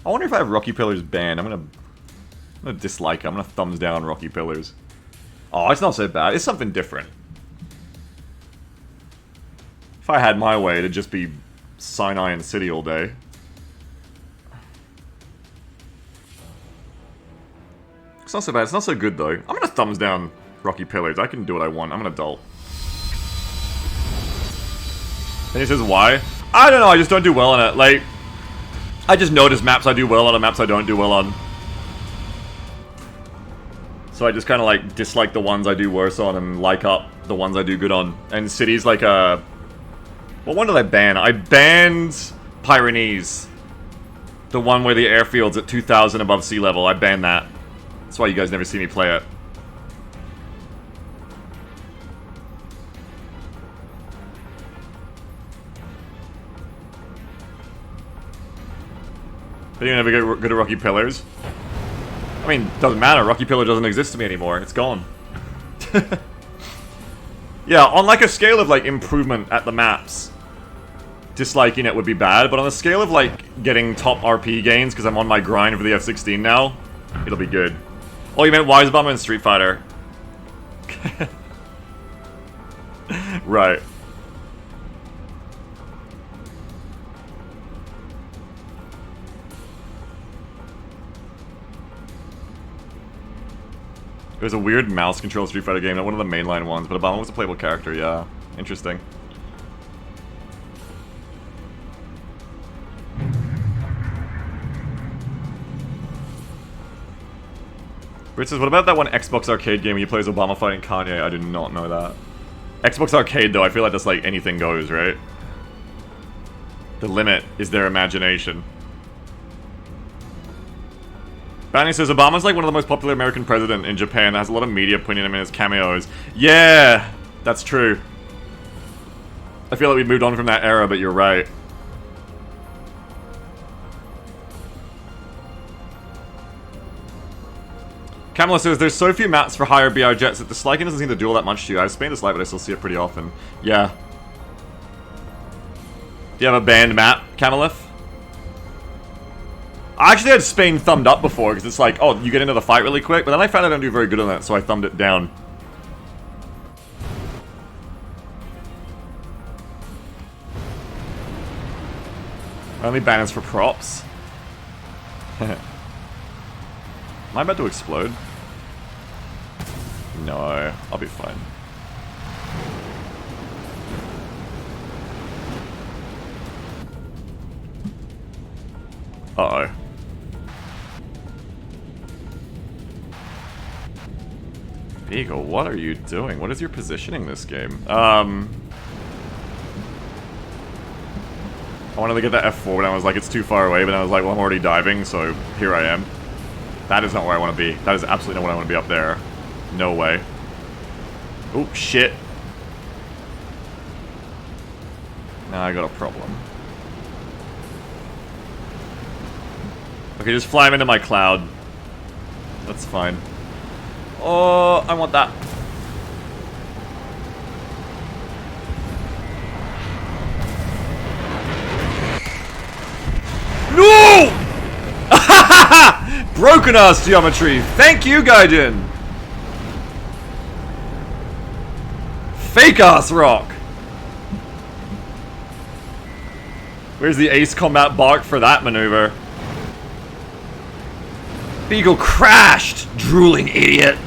I wonder if I have Rocky Pillars banned. I'm gonna dislike it. I'm gonna thumbs down Rocky Pillars. Oh, it's not so bad. It's something different. If I had my way, it'd just be Sinai and City all day. It's not so bad. It's not so good, though. I'm gonna thumbs down Rocky Pillars. I can do what I want. I'm an adult. And he says, why? I don't know. I just don't do well on it. Like, I just notice maps I do well on and maps I don't do well on. So I just kind of, like, dislike the ones I do worse on and like up the ones I do good on. And City's like a... What one did I ban? I banned Pyrenees. The one where the airfield's at 2,000 above sea level. I banned that. That's why you guys never see me play it. But you never get good at Rocky Pillars? I mean, doesn't matter. Rocky Pillar doesn't exist to me anymore. It's gone. Yeah, on like a scale of like improvement at the maps, disliking it would be bad. But on a scale of like getting top RP gains because I'm on my grind for the F-16 now, it'll be good. Oh, you meant Wise Bomber and Street Fighter. Right. It was a weird mouse control Street Fighter game, not one of the mainline ones, but Obama was a playable character, yeah. Interesting. Rich says, what about that one Xbox Arcade game where you play as Obama fighting Kanye? I did not know that. Xbox Arcade, though, I feel like that's like anything goes, right? The limit is their imagination. Banny says, Obama's like one of the most popular American president in Japan. Has a lot of media putting him in his cameos. Yeah, that's true. I feel like we've moved on from that era, but you're right. Kamala says, there's so few maps for higher BR jets that disliking doesn't seem to do all that much to you. I've Spain dislike, but I still see it pretty often. Yeah. Do you have a banned map, Kamalith? I actually had Spain thumbed up before, because it's like, oh, you get into the fight really quick, but then I found I don't do very good on that, so I thumbed it down. Only banners for props. Am I about to explode? No, I'll be fine. Uh-oh. Beagle, what are you doing? What is your positioning this game? I wanted to get that F4, but I was like, it's too far away, but I was like, well, I'm already diving, so here I am. That is not where I want to be. That is absolutely not where I want to be up there. No way. Oh, shit. Now I got a problem. Okay, just fly him into my cloud. That's fine. Oh, I want that. No! Broken ass geometry. Thank you, Gaijin. Fake ass rock. Where's the Ace Combat bark for that maneuver? Beagle crashed, drooling idiot.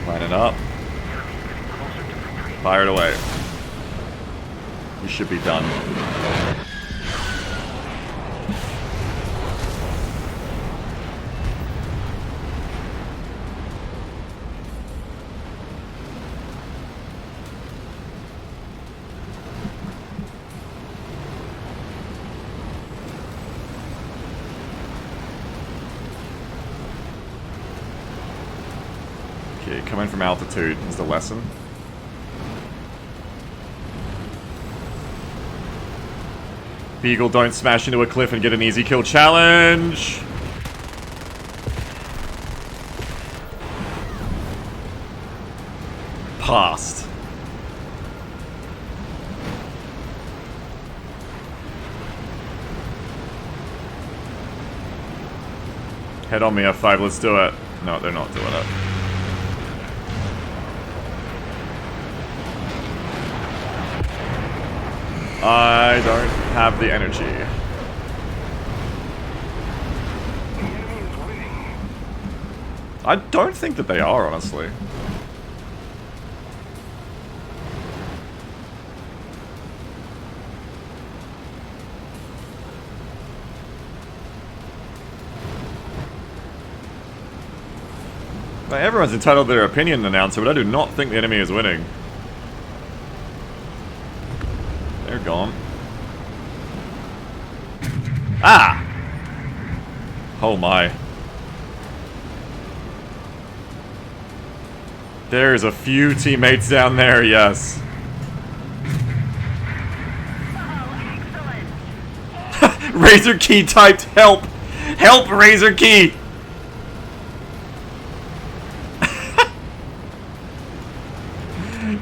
Line it up. Fire it away. We should be done. Okay, coming from altitude is the lesson. Beagle, don't smash into a cliff and get an easy kill challenge. Passed. Head on me, F5, let's do it. No, they're not doing it. I don't have the energy. I don't think that they are, honestly. Like, everyone's entitled to their opinion, announcer, but I do not think the enemy is winning. They're gone. Ah! Oh my. There's a few teammates down there, yes. Razor Key typed help! Help, Razor Key!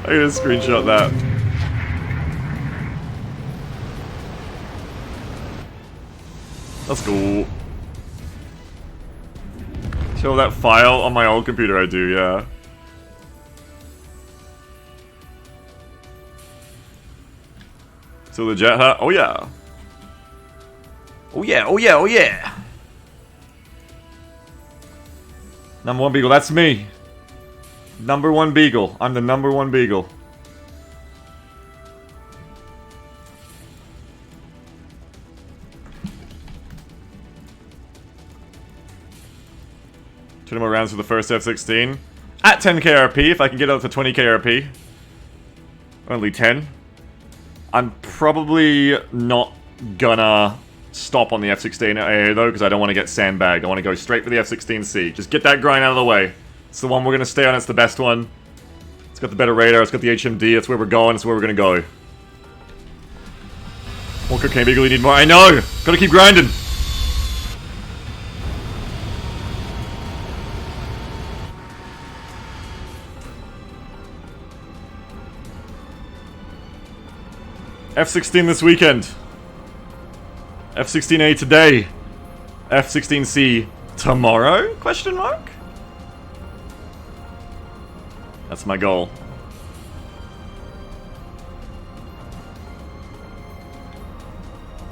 I gotta screenshot that. Let's go. Show that file on my old computer, I do, yeah. So the jet hut? Oh yeah. Oh yeah, oh yeah, oh yeah. Number one Beagle, that's me. Number one Beagle. I'm the number one Beagle. Two more rounds for the first F-16. At 10k RP, if I can get up to 20k RP. Only 10. I'm probably not gonna stop on the F-16 AA though, because I don't want to get sandbagged. I want to go straight for the F-16C. Just get that grind out of the way. It's the one we're gonna stay on, it's the best one. It's got the better radar, it's got the HMD, it's where we're going, it's where we're gonna go. More cocaine, Beagle, you need more. I know! Gotta keep grinding! F-16 this weekend. F-16A today. F-16C tomorrow? Question mark? That's my goal.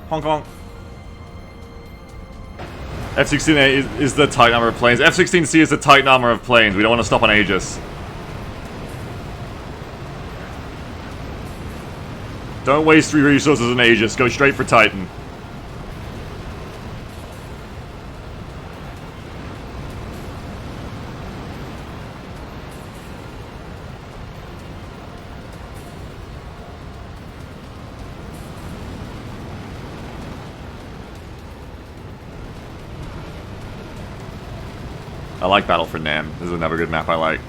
Hong Kong. F-16A is the tight number of planes. F-16C is the tight number of planes. We don't want to stop on Aegis. Don't waste 3 resources on Aegis. Go straight for Titan. I like Battle for Nam. This is another good map I like.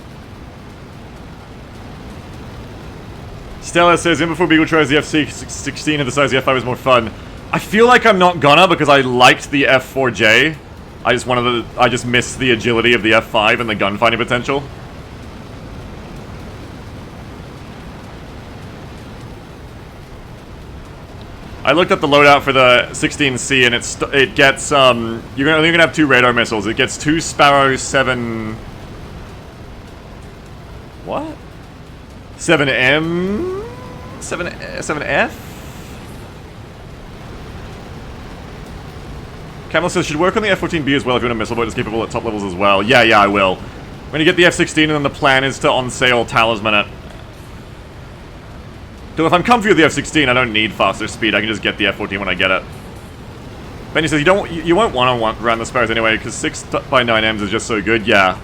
Stella says, in before Beagle tries the F16 and decides the F5 is more fun. I feel like I'm not gonna because I liked the F4J. I just missed the agility of the F5 and the gunfighting potential. I looked at the loadout for the 16C and it gets you're gonna have 2 radar missiles. It gets 2 Sparrow 7. What? 7M? 7F? Camel says, should work on the F-14B as well if you want a missile boat that's capable at top levels as well. Yeah, I will. When you get the F-16 and then the plan is to on-sale Talisman it. So if I'm comfy with the F-16, I don't need faster speed. I can just get the F-14 when I get it. Benny says, you won't want to run the Sparrows anyway, because 6x9Ms is just so good. Yeah.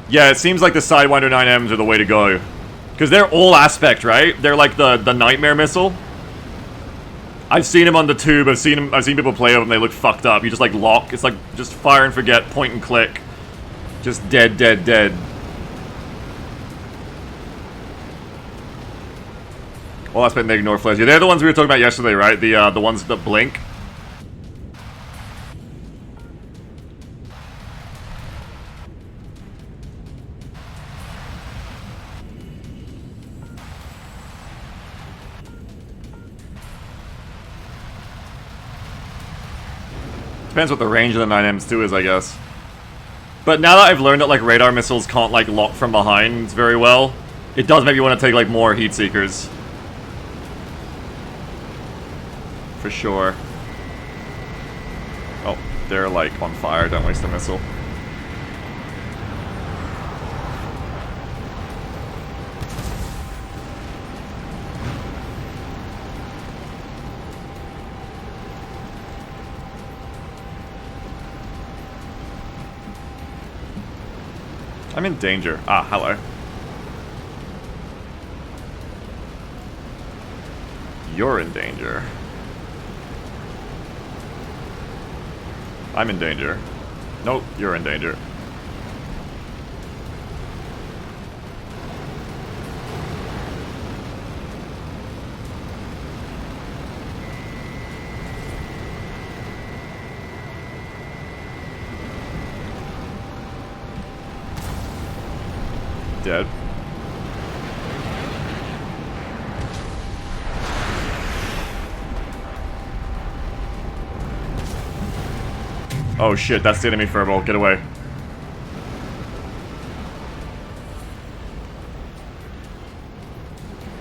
Yeah, it seems like the Sidewinder 9Ms are the way to go. Because they're all aspect, right? They're like the Nightmare missile. I've seen him on the tube. I've seen people play with them. They look fucked up. You just like lock. It's like just fire and forget, point and click. Just dead, dead, dead. All aspect, they ignore flares. Yeah, they're the ones we were talking about yesterday, right? The ones that blink. Depends what the range of the 9Ms too is, I guess. But now that I've learned that like radar missiles can't like lock from behind very well, it does make you want to take like more heat seekers. For sure. Oh, they're like on fire, don't waste a missile. I'm in danger. Ah, hello. You're in danger. I'm in danger. Nope, you're in danger. Dead. Oh shit, that's the enemy furball. Get away.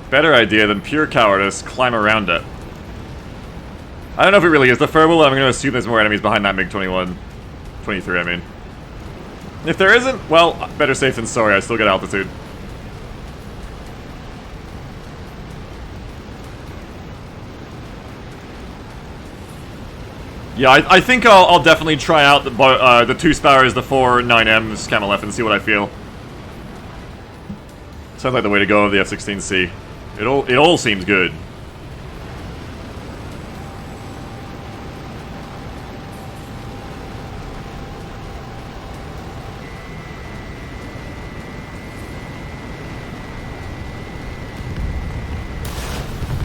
Better idea than pure cowardice. Climb around it. I don't know if it really is the furball. I'm going to assume there's more enemies behind that MiG-21. 23, I mean. If there isn't, well, better safe than sorry. I still get altitude. Yeah, I think I'll definitely try out the 2 Sparrows, the 4 9Ms, Camel F, and see what I feel. Sounds like the way to go of the F-16C. It all seems good.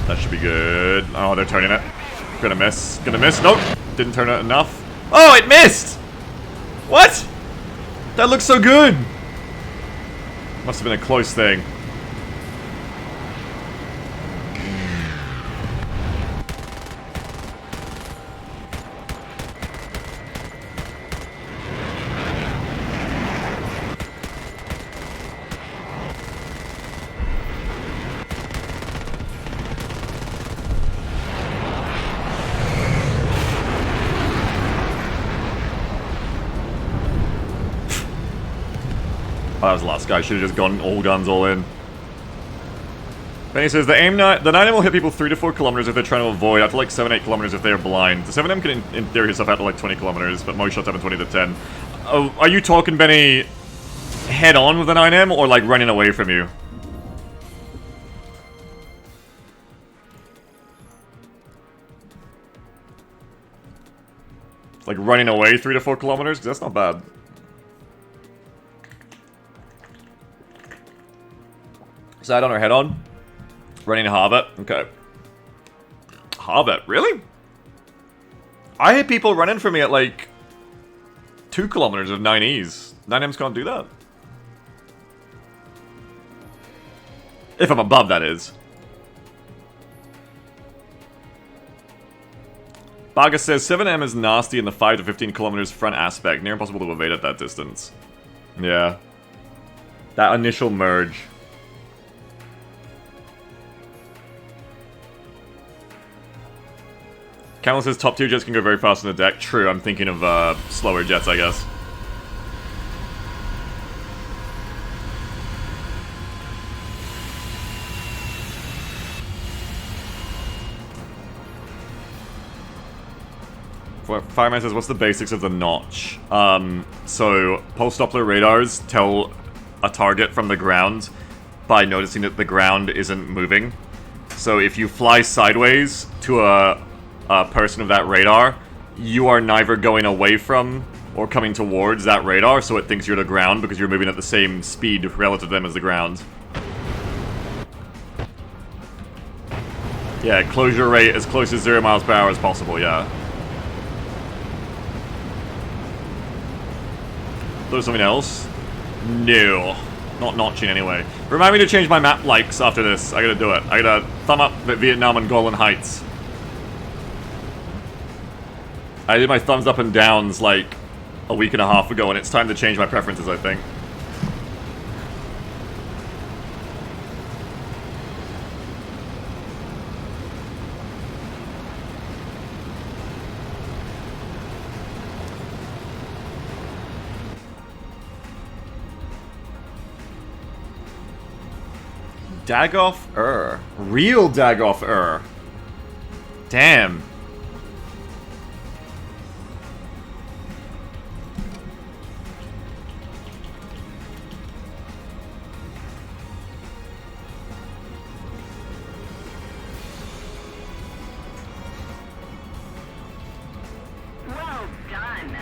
That should be good. Oh, they're turning it. Gonna miss. Gonna miss. Nope. Didn't turn it enough. Oh, it missed! What? That looks so good! Must have been a close thing. Oh, that was the last guy. Should have just gone all guns, all in. Benny says the 9M will hit people 3 to 4 kilometers if they're trying to avoid, out to like 7-8 kilometers if they are blind. The 7M can in theory hit stuff out to like 20 kilometers, but most shots happen 20 to 10. Are you talking, Benny, head on with the 9M or like running away from you? Like running away 3 to 4 kilometers? 'Cause that's not bad. Side on or head on? Running Harvett? Okay. Harvett? Really? I hit people running for me at like 2 kilometers of 9Es. 9Ms can't do that. If I'm above, that is. Vargas says 7M is nasty in the 5 to 15 kilometers front aspect. Near impossible to evade at that distance. Yeah. That initial merge. Camel says top tier jets can go very fast on the deck. True, I'm thinking of slower jets, I guess. Fireman says, what's the basics of the notch? So, pulse Doppler radars tell a target from the ground by noticing that the ground isn't moving. So if you fly sideways to a person of that radar, you are neither going away from or coming towards that radar, so it thinks you're the ground because you're moving at the same speed relative to them as the ground. Yeah, closure rate as close as 0 miles per hour as possible, yeah. There's something else? No. Not notching anyway. Remind me to change my map likes after this. I gotta do it. I gotta thumb up Vietnam and Golan Heights. I did my thumbs up and downs like a week and a half ago, and it's time to change my preferences, I think. Dagoff-er. Real Dagoff-er. Damn. Well done.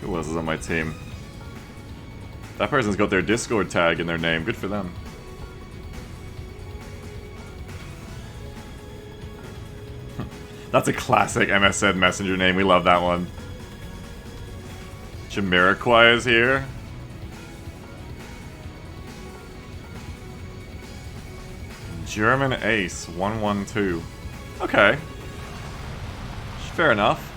Who else is on my team? That person's got their Discord tag in their name. Good for them. That's a classic MSN Messenger name. We love that one. Jamiroquai is here. German Ace 112. Okay. Fair enough.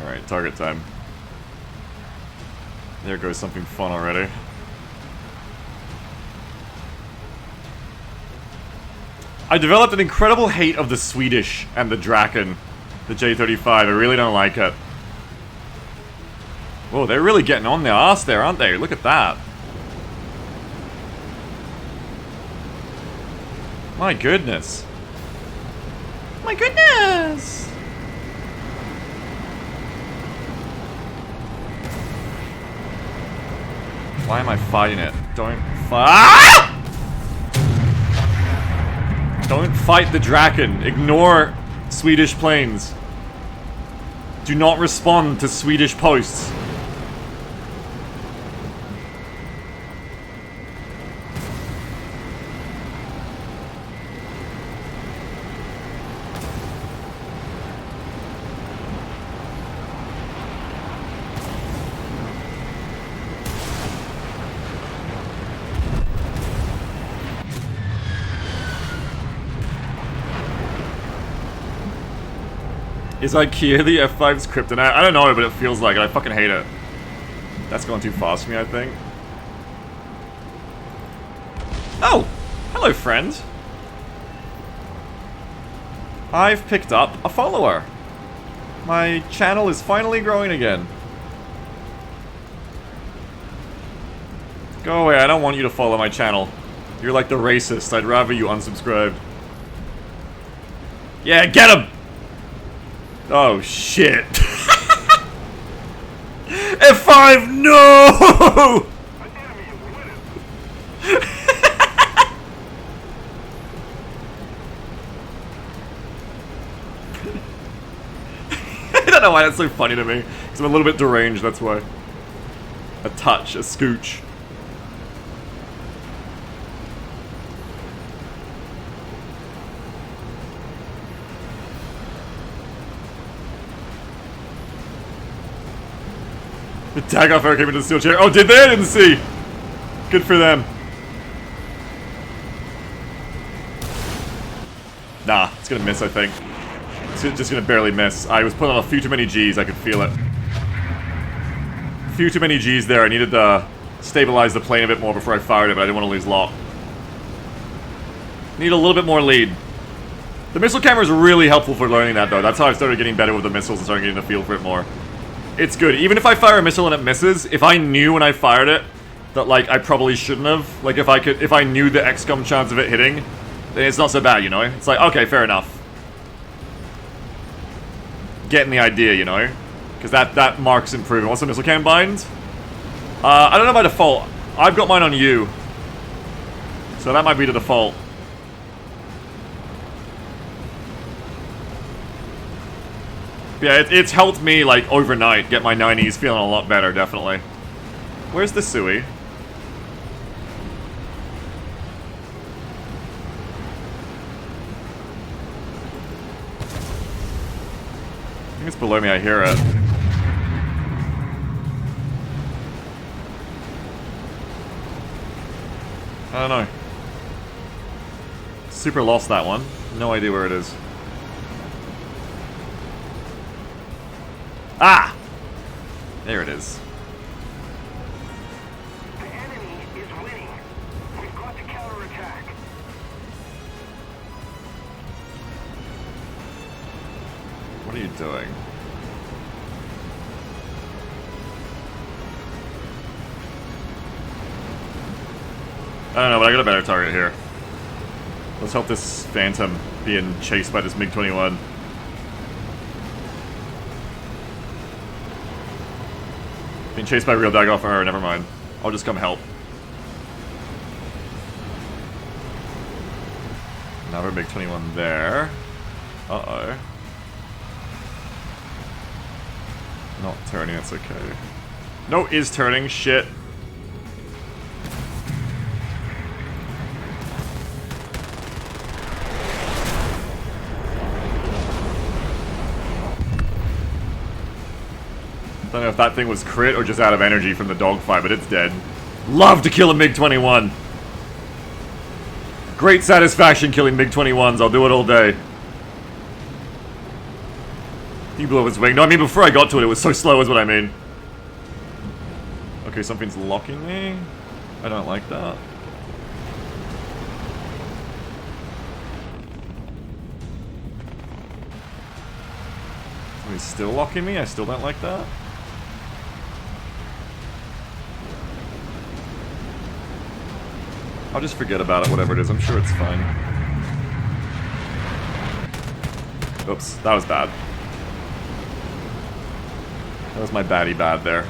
Alright, target time. There goes something fun already. I developed an incredible hate of the Swedish and the Draken, the J-35. I really don't like it. Whoa, they're really getting on their ass there, aren't they? Look at that. My goodness. My goodness! Why am I fighting it? Don't fight. Don't fight the Draken. Ignore Swedish planes. Do not respond to Swedish posts. Is IKEA the F5's kryptonite? I don't know, but it feels like it. I fucking hate it. That's going too fast for me, I think. Oh! Hello, friend. I've picked up a follower. My channel is finally growing again. Go away, I don't want you to follow my channel. You're like the racist. I'd rather you unsubscribed. Yeah, get him! Oh, shit. F5, no! I don't know why that's so funny to me. Because I'm a little bit deranged, that's why. A touch, a scooch. The Dagoff air came into the steel chair. Oh, did they? I didn't see. Good for them. Nah, it's gonna miss, I think. It's just gonna barely miss. I was putting on a few too many G's. I could feel it. A few too many G's there. I needed to stabilize the plane a bit more before I fired it, but I didn't want to lose lock. Need a little bit more lead. The missile camera is really helpful for learning that, though. That's how I started getting better with the missiles and started getting the feel for it more. It's good. Even if I fire a missile and it misses, if I knew when I fired it that, like, I probably shouldn't have, like, if I knew the XCOM chance of it hitting, then it's not so bad, you know? It's like, okay, fair enough. Getting the idea, you know? Because that marks improvement. What's the missile cannon bind? I don't know by default. I've got mine on U. So that might be the default. Yeah, it's helped me, like, overnight get my 90s feeling a lot better, definitely. Where's the Sui? I think it's below me, I hear it. I don't know. Super lost that one. No idea where it is. Ah! There it is. The enemy is winning. We've got to counterattack. What are you doing? I don't know, but I got a better target here. Let's hope this Phantom being chased by this MiG-21. Being chased by real Dagoff for her, never mind. I'll just come help. Another MiG-21 there. Uh-oh. Not turning, that's okay. No, is turning, shit. Don't know if that thing was crit or just out of energy from the dogfight, but it's dead. Love to kill a MiG-21. Great satisfaction killing MiG-21s. I'll do it all day. He blew up his wing. No, I mean before I got to it, it was so slow is what I mean. Okay, something's locking me. I don't like that. Something's still locking me. I still don't like that. I'll just forget about it, whatever it is. I'm sure it's fine. Oops, that was bad. That was my baddie bad there.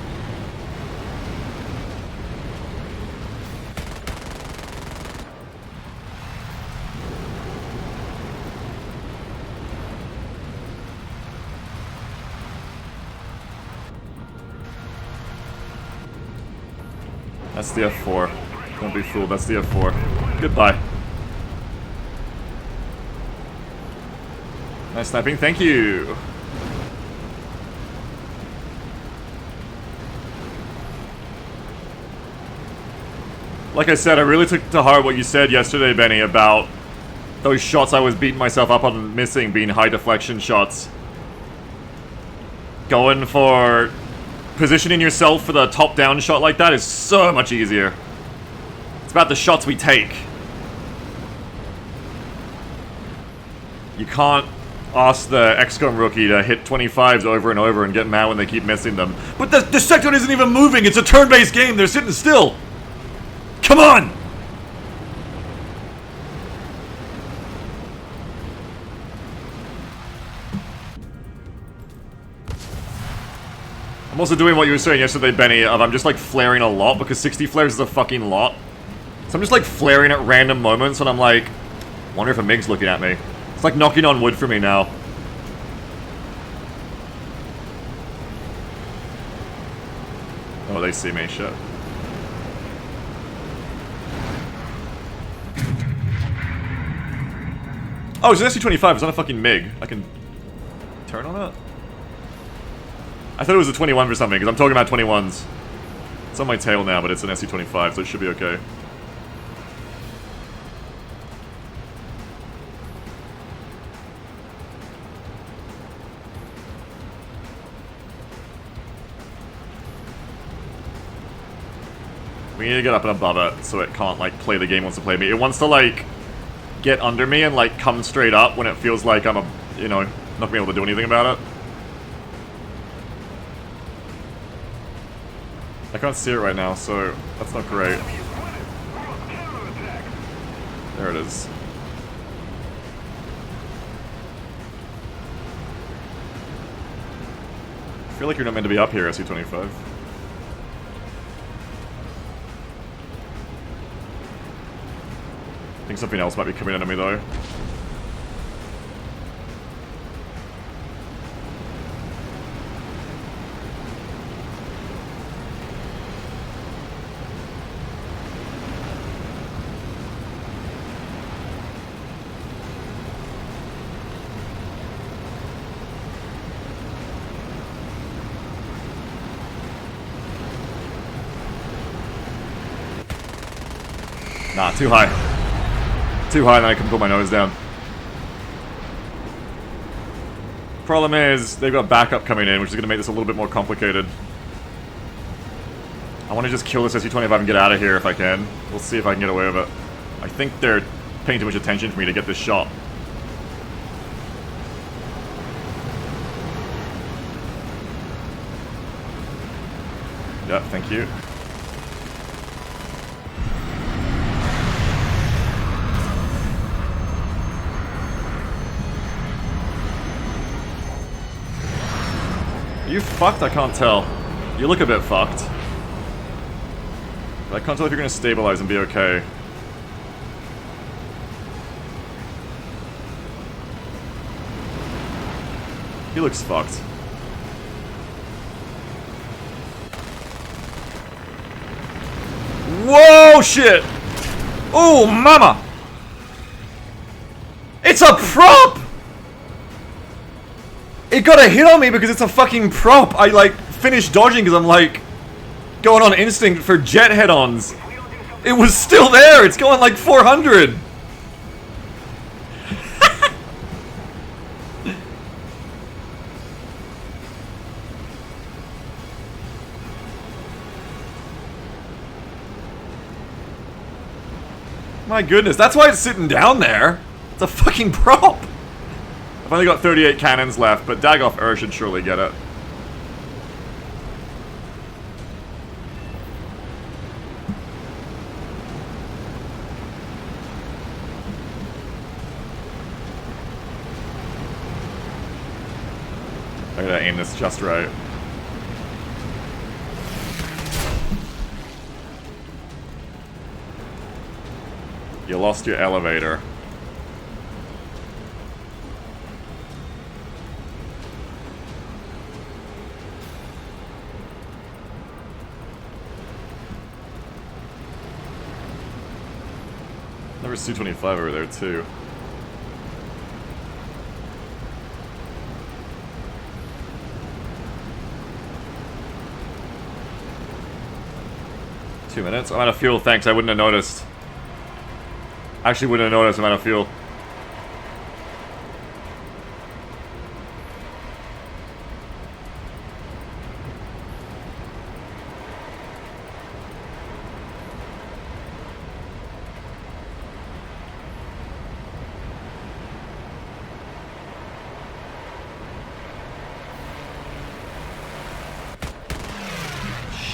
That's the F4. Don't be fooled, that's the F4. Goodbye. Nice sniping, thank you! Like I said, I really took to heart what you said yesterday, Benny, about those shots I was beating myself up on missing being high deflection shots. Going for positioning yourself for the top-down shot like that is so much easier. It's about the shots we take. You can't ask the XCOM rookie to hit 25s over and over and get mad when they keep missing them. But the sector isn't even moving, it's a turn-based game, they're sitting still! Come on! I'm also doing what you were saying yesterday, Benny, of I'm just like flaring a lot because 60 flares is a fucking lot. So I'm just like flaring at random moments and I'm like, wonder if a MiG's looking at me. It's like knocking on wood for me now. Oh, they see me, shit. Oh, it's an SU-25, it's not a fucking MiG. I can turn on it? I thought it was a 21 for something, because I'm talking about 21s. It's on my tail now, but it's an SU-25, so it should be okay. We need to get up and above it, so it can't, like, play the game it wants to play me. It wants to, like, get under me and, like, come straight up when it feels like I'm, you know, not gonna be able to do anything about it. I can't see it right now, so that's not great. There it is. I feel like you're not meant to be up here, SU-25. I think something else might be coming into me, though. Nah, too high. Too high, then I can put my nose down. Problem is, they've got backup coming in, which is going to make this a little bit more complicated. I want to just kill this SU-25 and get out of here if I can. We'll see if I can get away with it. I think they're paying too much attention for me to get this shot. Yep, thank you. Are you fucked? I can't tell. You look a bit fucked. But I can't tell if you're gonna stabilize and be okay. He looks fucked. Whoa, shit! Oh, mama! It's a prop! It got a hit on me because it's a fucking prop. I, like, finished dodging because I'm, like, going on instinct for jet head-ons. It was still there. It's going, like, 400. My goodness, that's why it's sitting down there. It's a fucking prop. I've only got 38 cannons left, but Dagoff Ur should surely get it. I gotta aim this just right. You lost your elevator. There was Su-25 over there too. Two minutes? I'm out of fuel, thanks, I wouldn't have noticed. Actually wouldn't have noticed I'm out of fuel.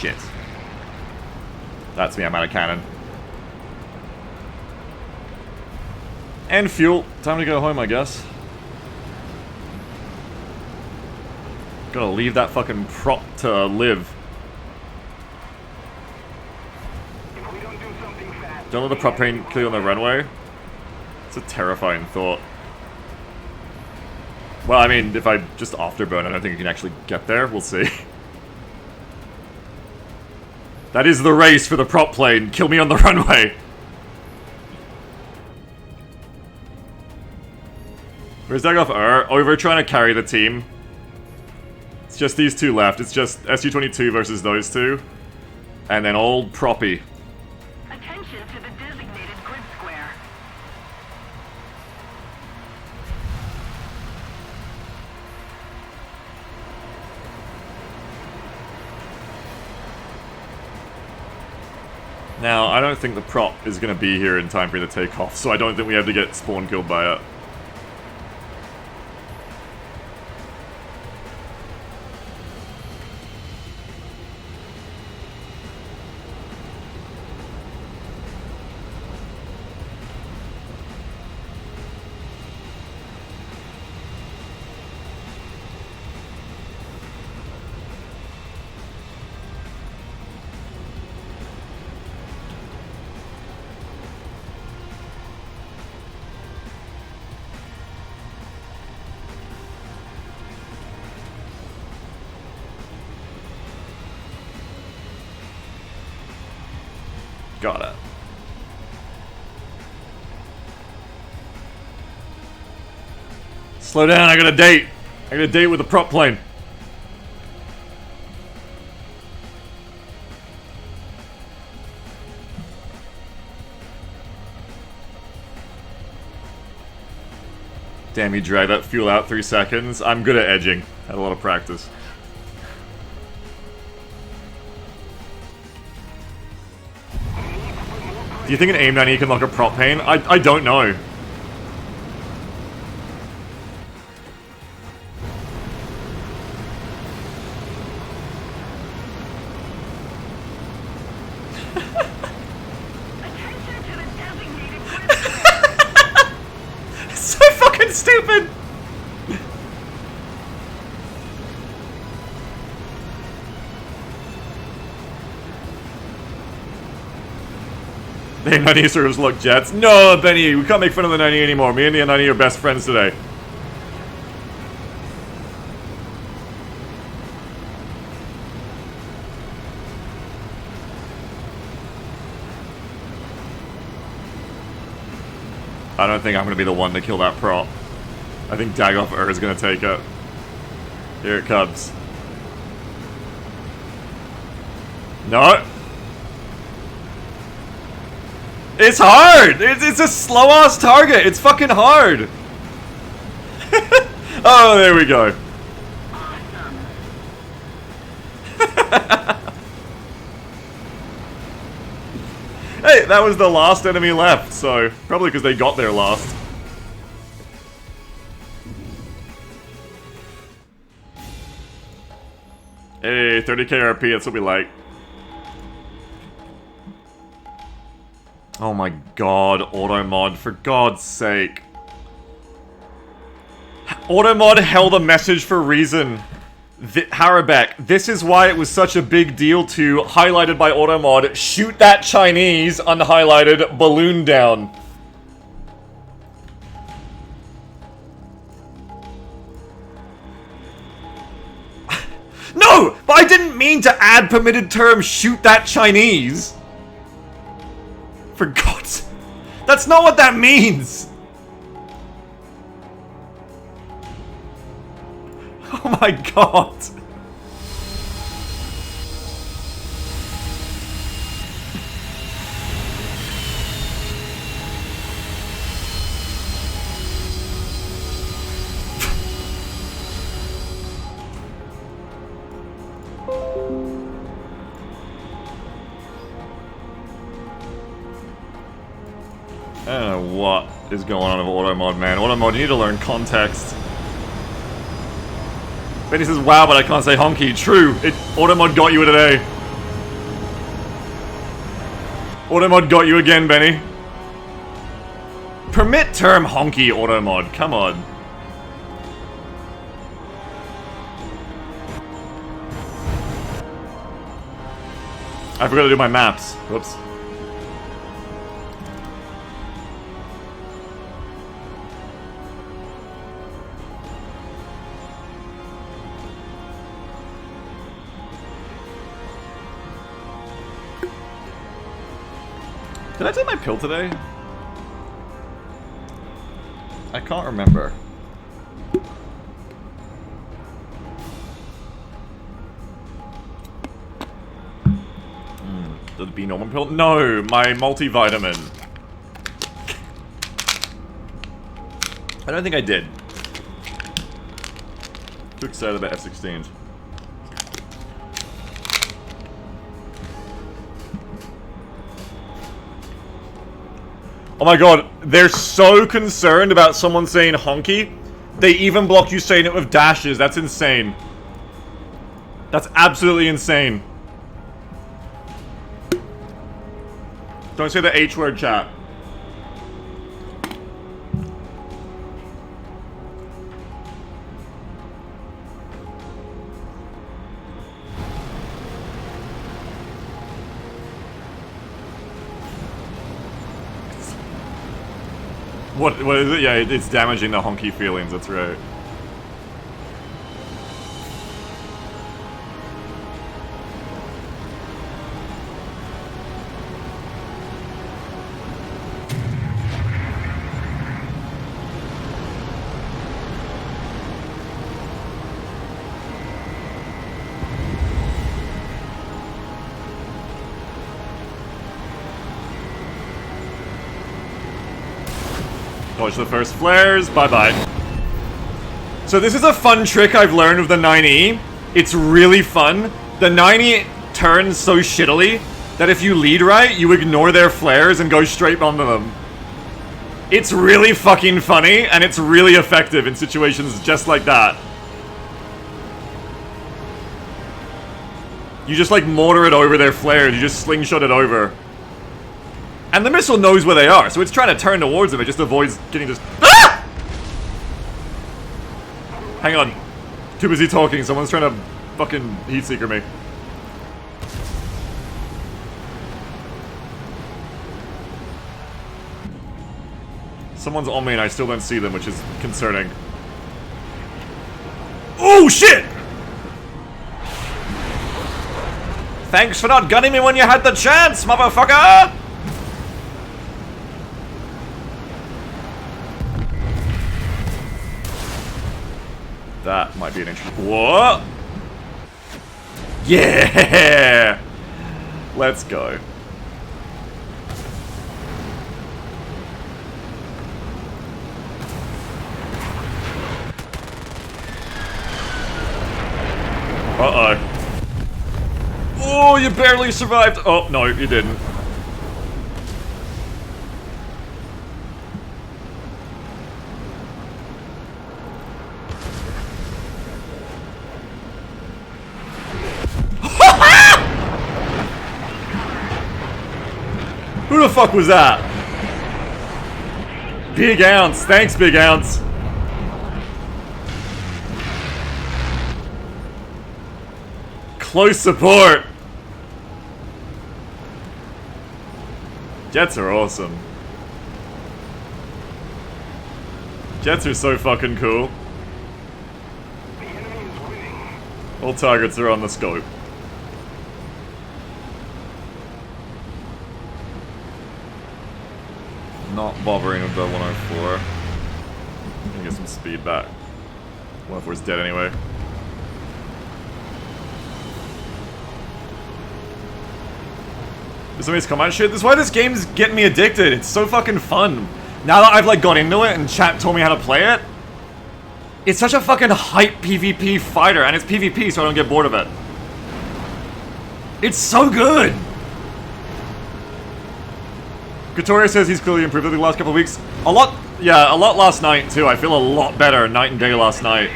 Shit. That's me, I'm out of cannon. And fuel. Time to go home, I guess. Gotta leave that fucking prop to live. If we don't do something fast, Don't let the prop plane kill you on the runway. It's a terrifying thought. Well, I mean, if I just afterburn, I don't think you can actually get there. We'll see. That is the race for the prop plane. Kill me on the runway. Where's Dagoff Oh, we're trying to carry the team. It's just these two left. It's just Su-22 versus those two. And then old Proppy. Attention to the designated grid square. Now, I don't think the prop is going to be here in time for you to take off, so I don't think we have to get spawn killed by it. Got it. Slow down, I got a date. I got a date with the prop plane. Damn, you drag that fuel out 3 seconds. I'm good at edging. Had a lot of practice. Do you think an AIM-9E can lock a prop pane? I don't know. Attention to the designated grid It's so fucking stupid! The 90 serves look jets. No, Benny, we can't make fun of the 90 anymore. Me and the 90 are best friends today. I don't think I'm going to be the one to kill that prop. I think Dagoff is going to take it. Here it comes. No. It's hard! It's a slow-ass target! It's fucking hard! Oh, there we go. awesome. Hey, that was the last enemy left, so probably because they got there last. Hey, 30k RP, that's what we like. Oh my god, Automod, for God's sake. Automod held a message for reason. Harabek, this is why it was such a big deal to, highlighted by Automod, shoot that Chinese, unhighlighted, balloon down. No! But I didn't mean to add permitted term shoot that Chinese! For God's... That's not what that means! Oh my god! I don't know what is going on with Automod, man. Automod, you need to learn context. Benny says, wow, but I can't say honky. True, Automod got you today. Automod got you again, Benny. Permit term honky, Automod. Come on. I forgot to do my maps. Whoops. Did I take my pill today? I can't remember. The B normal pill? No, my multivitamin. I don't think I did. Too excited about F-16s. Oh my god, they're so concerned about someone saying honky, they even block you saying it with dashes. That's insane. That's absolutely insane. Don't say the H word, chat. What is it? Yeah, it's damaging the honky feelings, that's right. Dodge the first flares, bye-bye. So this is a fun trick I've learned with the 9E. It's really fun. The 9E turns so shittily that if you lead right, you ignore their flares and go straight onto them. It's really fucking funny, and it's really effective in situations just like that. You just like mortar it over their flares, you just slingshot it over. And the missile knows where they are, so it's trying to turn towards them, it just avoids getting just— ah! Hang on. Too busy talking, someone's trying to fucking heat-seeker me. Someone's on me and I still don't see them, which is concerning. Oh, shit! Thanks for not gunning me when you had the chance, motherfucker! That might be an interesting— what? Yeah! Let's go. Uh-oh. Oh, you barely survived! Oh, no, you didn't. Who the fuck was that? Big Ounce. Thanks, Big Ounce. Close support. Jets are awesome. Jets are so fucking cool. The enemy is winning. All targets are on the scope. Not bothering with the 104. Gonna get some speed back. 104 is dead anyway. There's somebody's combat shit. This is why this game's getting me addicted. It's so fucking fun. Now that I've like got into it and chat told me how to play it, it's such a fucking hype PvP fighter, and it's PvP, so I don't get bored of it. It's so good! Katoria says he's clearly improved over the last couple of weeks. A lot last night too. I feel a lot better night and day last night.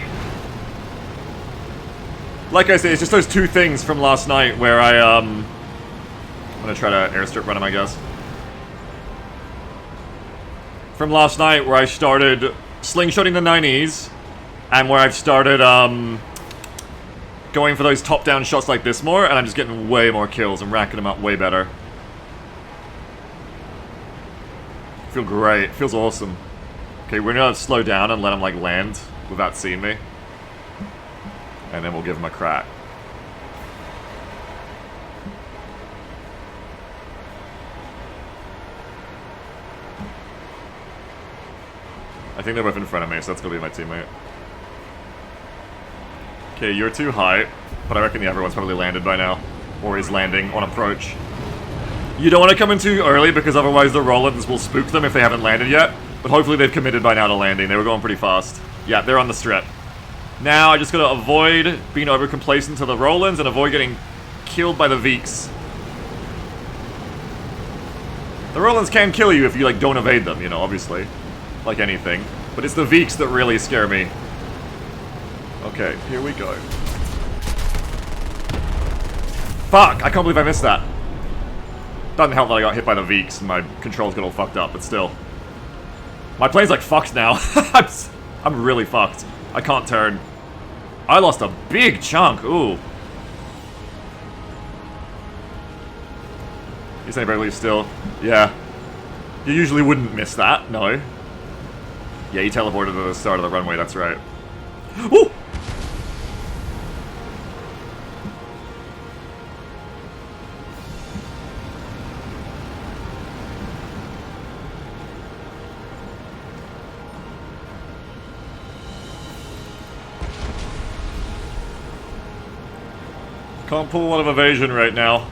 Like I say, it's just those two things from last night where I'm gonna try to airstrip run him, I guess. From last night where I started slingshotting the 90s, and where I've started going for those top-down shots like this more, and I'm just getting way more kills and racking them up way better. Feel great. Feels awesome. Okay, we're gonna slow down and let him like land without seeing me, and then we'll give him a crack. I think they're both in front of me, so that's gonna be my teammate. Okay, you're too high, but I reckon the other one's probably landed by now, or is landing on approach. You don't want to come in too early, because otherwise the Rollins will spook them if they haven't landed yet, but hopefully they've committed by now to landing. They were going pretty fast. Yeah, they're on the strip. Now I just gotta avoid being over complacent to the Rollins and avoid getting killed by the Veeks. The Rollins can kill you if you like don't evade them, you know, obviously. Like anything. But it's the Veeks that really scare me. Okay, here we go. Fuck! I can't believe I missed that. Doesn't help that I got hit by the Veeks and my controls got all fucked up, but still. My plane's like fucked now. I'm really fucked. I can't turn. I lost a big chunk, ooh. You say Beverly still? Yeah. You usually wouldn't miss that, no. Yeah, he teleported to the start of the runway, that's right. Ooh! Can't pull a lot of evasion right now.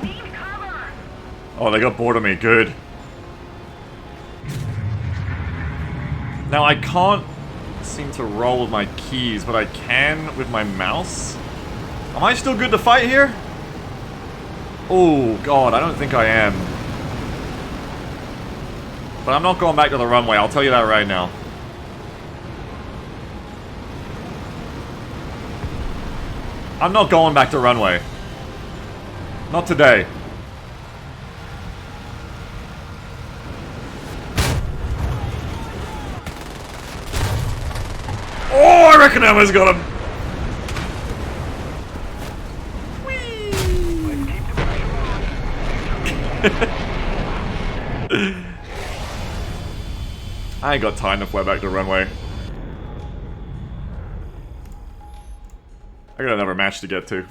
Need cover! Oh, they got bored of me. Good. Now, I can't seem to roll with my keys, but I can with my mouse. Am I still good to fight here? Oh, God, I don't think I am. But I'm not going back to the runway, I'll tell you that right now. I'm not going back to runway. Not today. Oh, I reckon Emma's got him. I ain't got time to fly back to runway. I got another match to get to.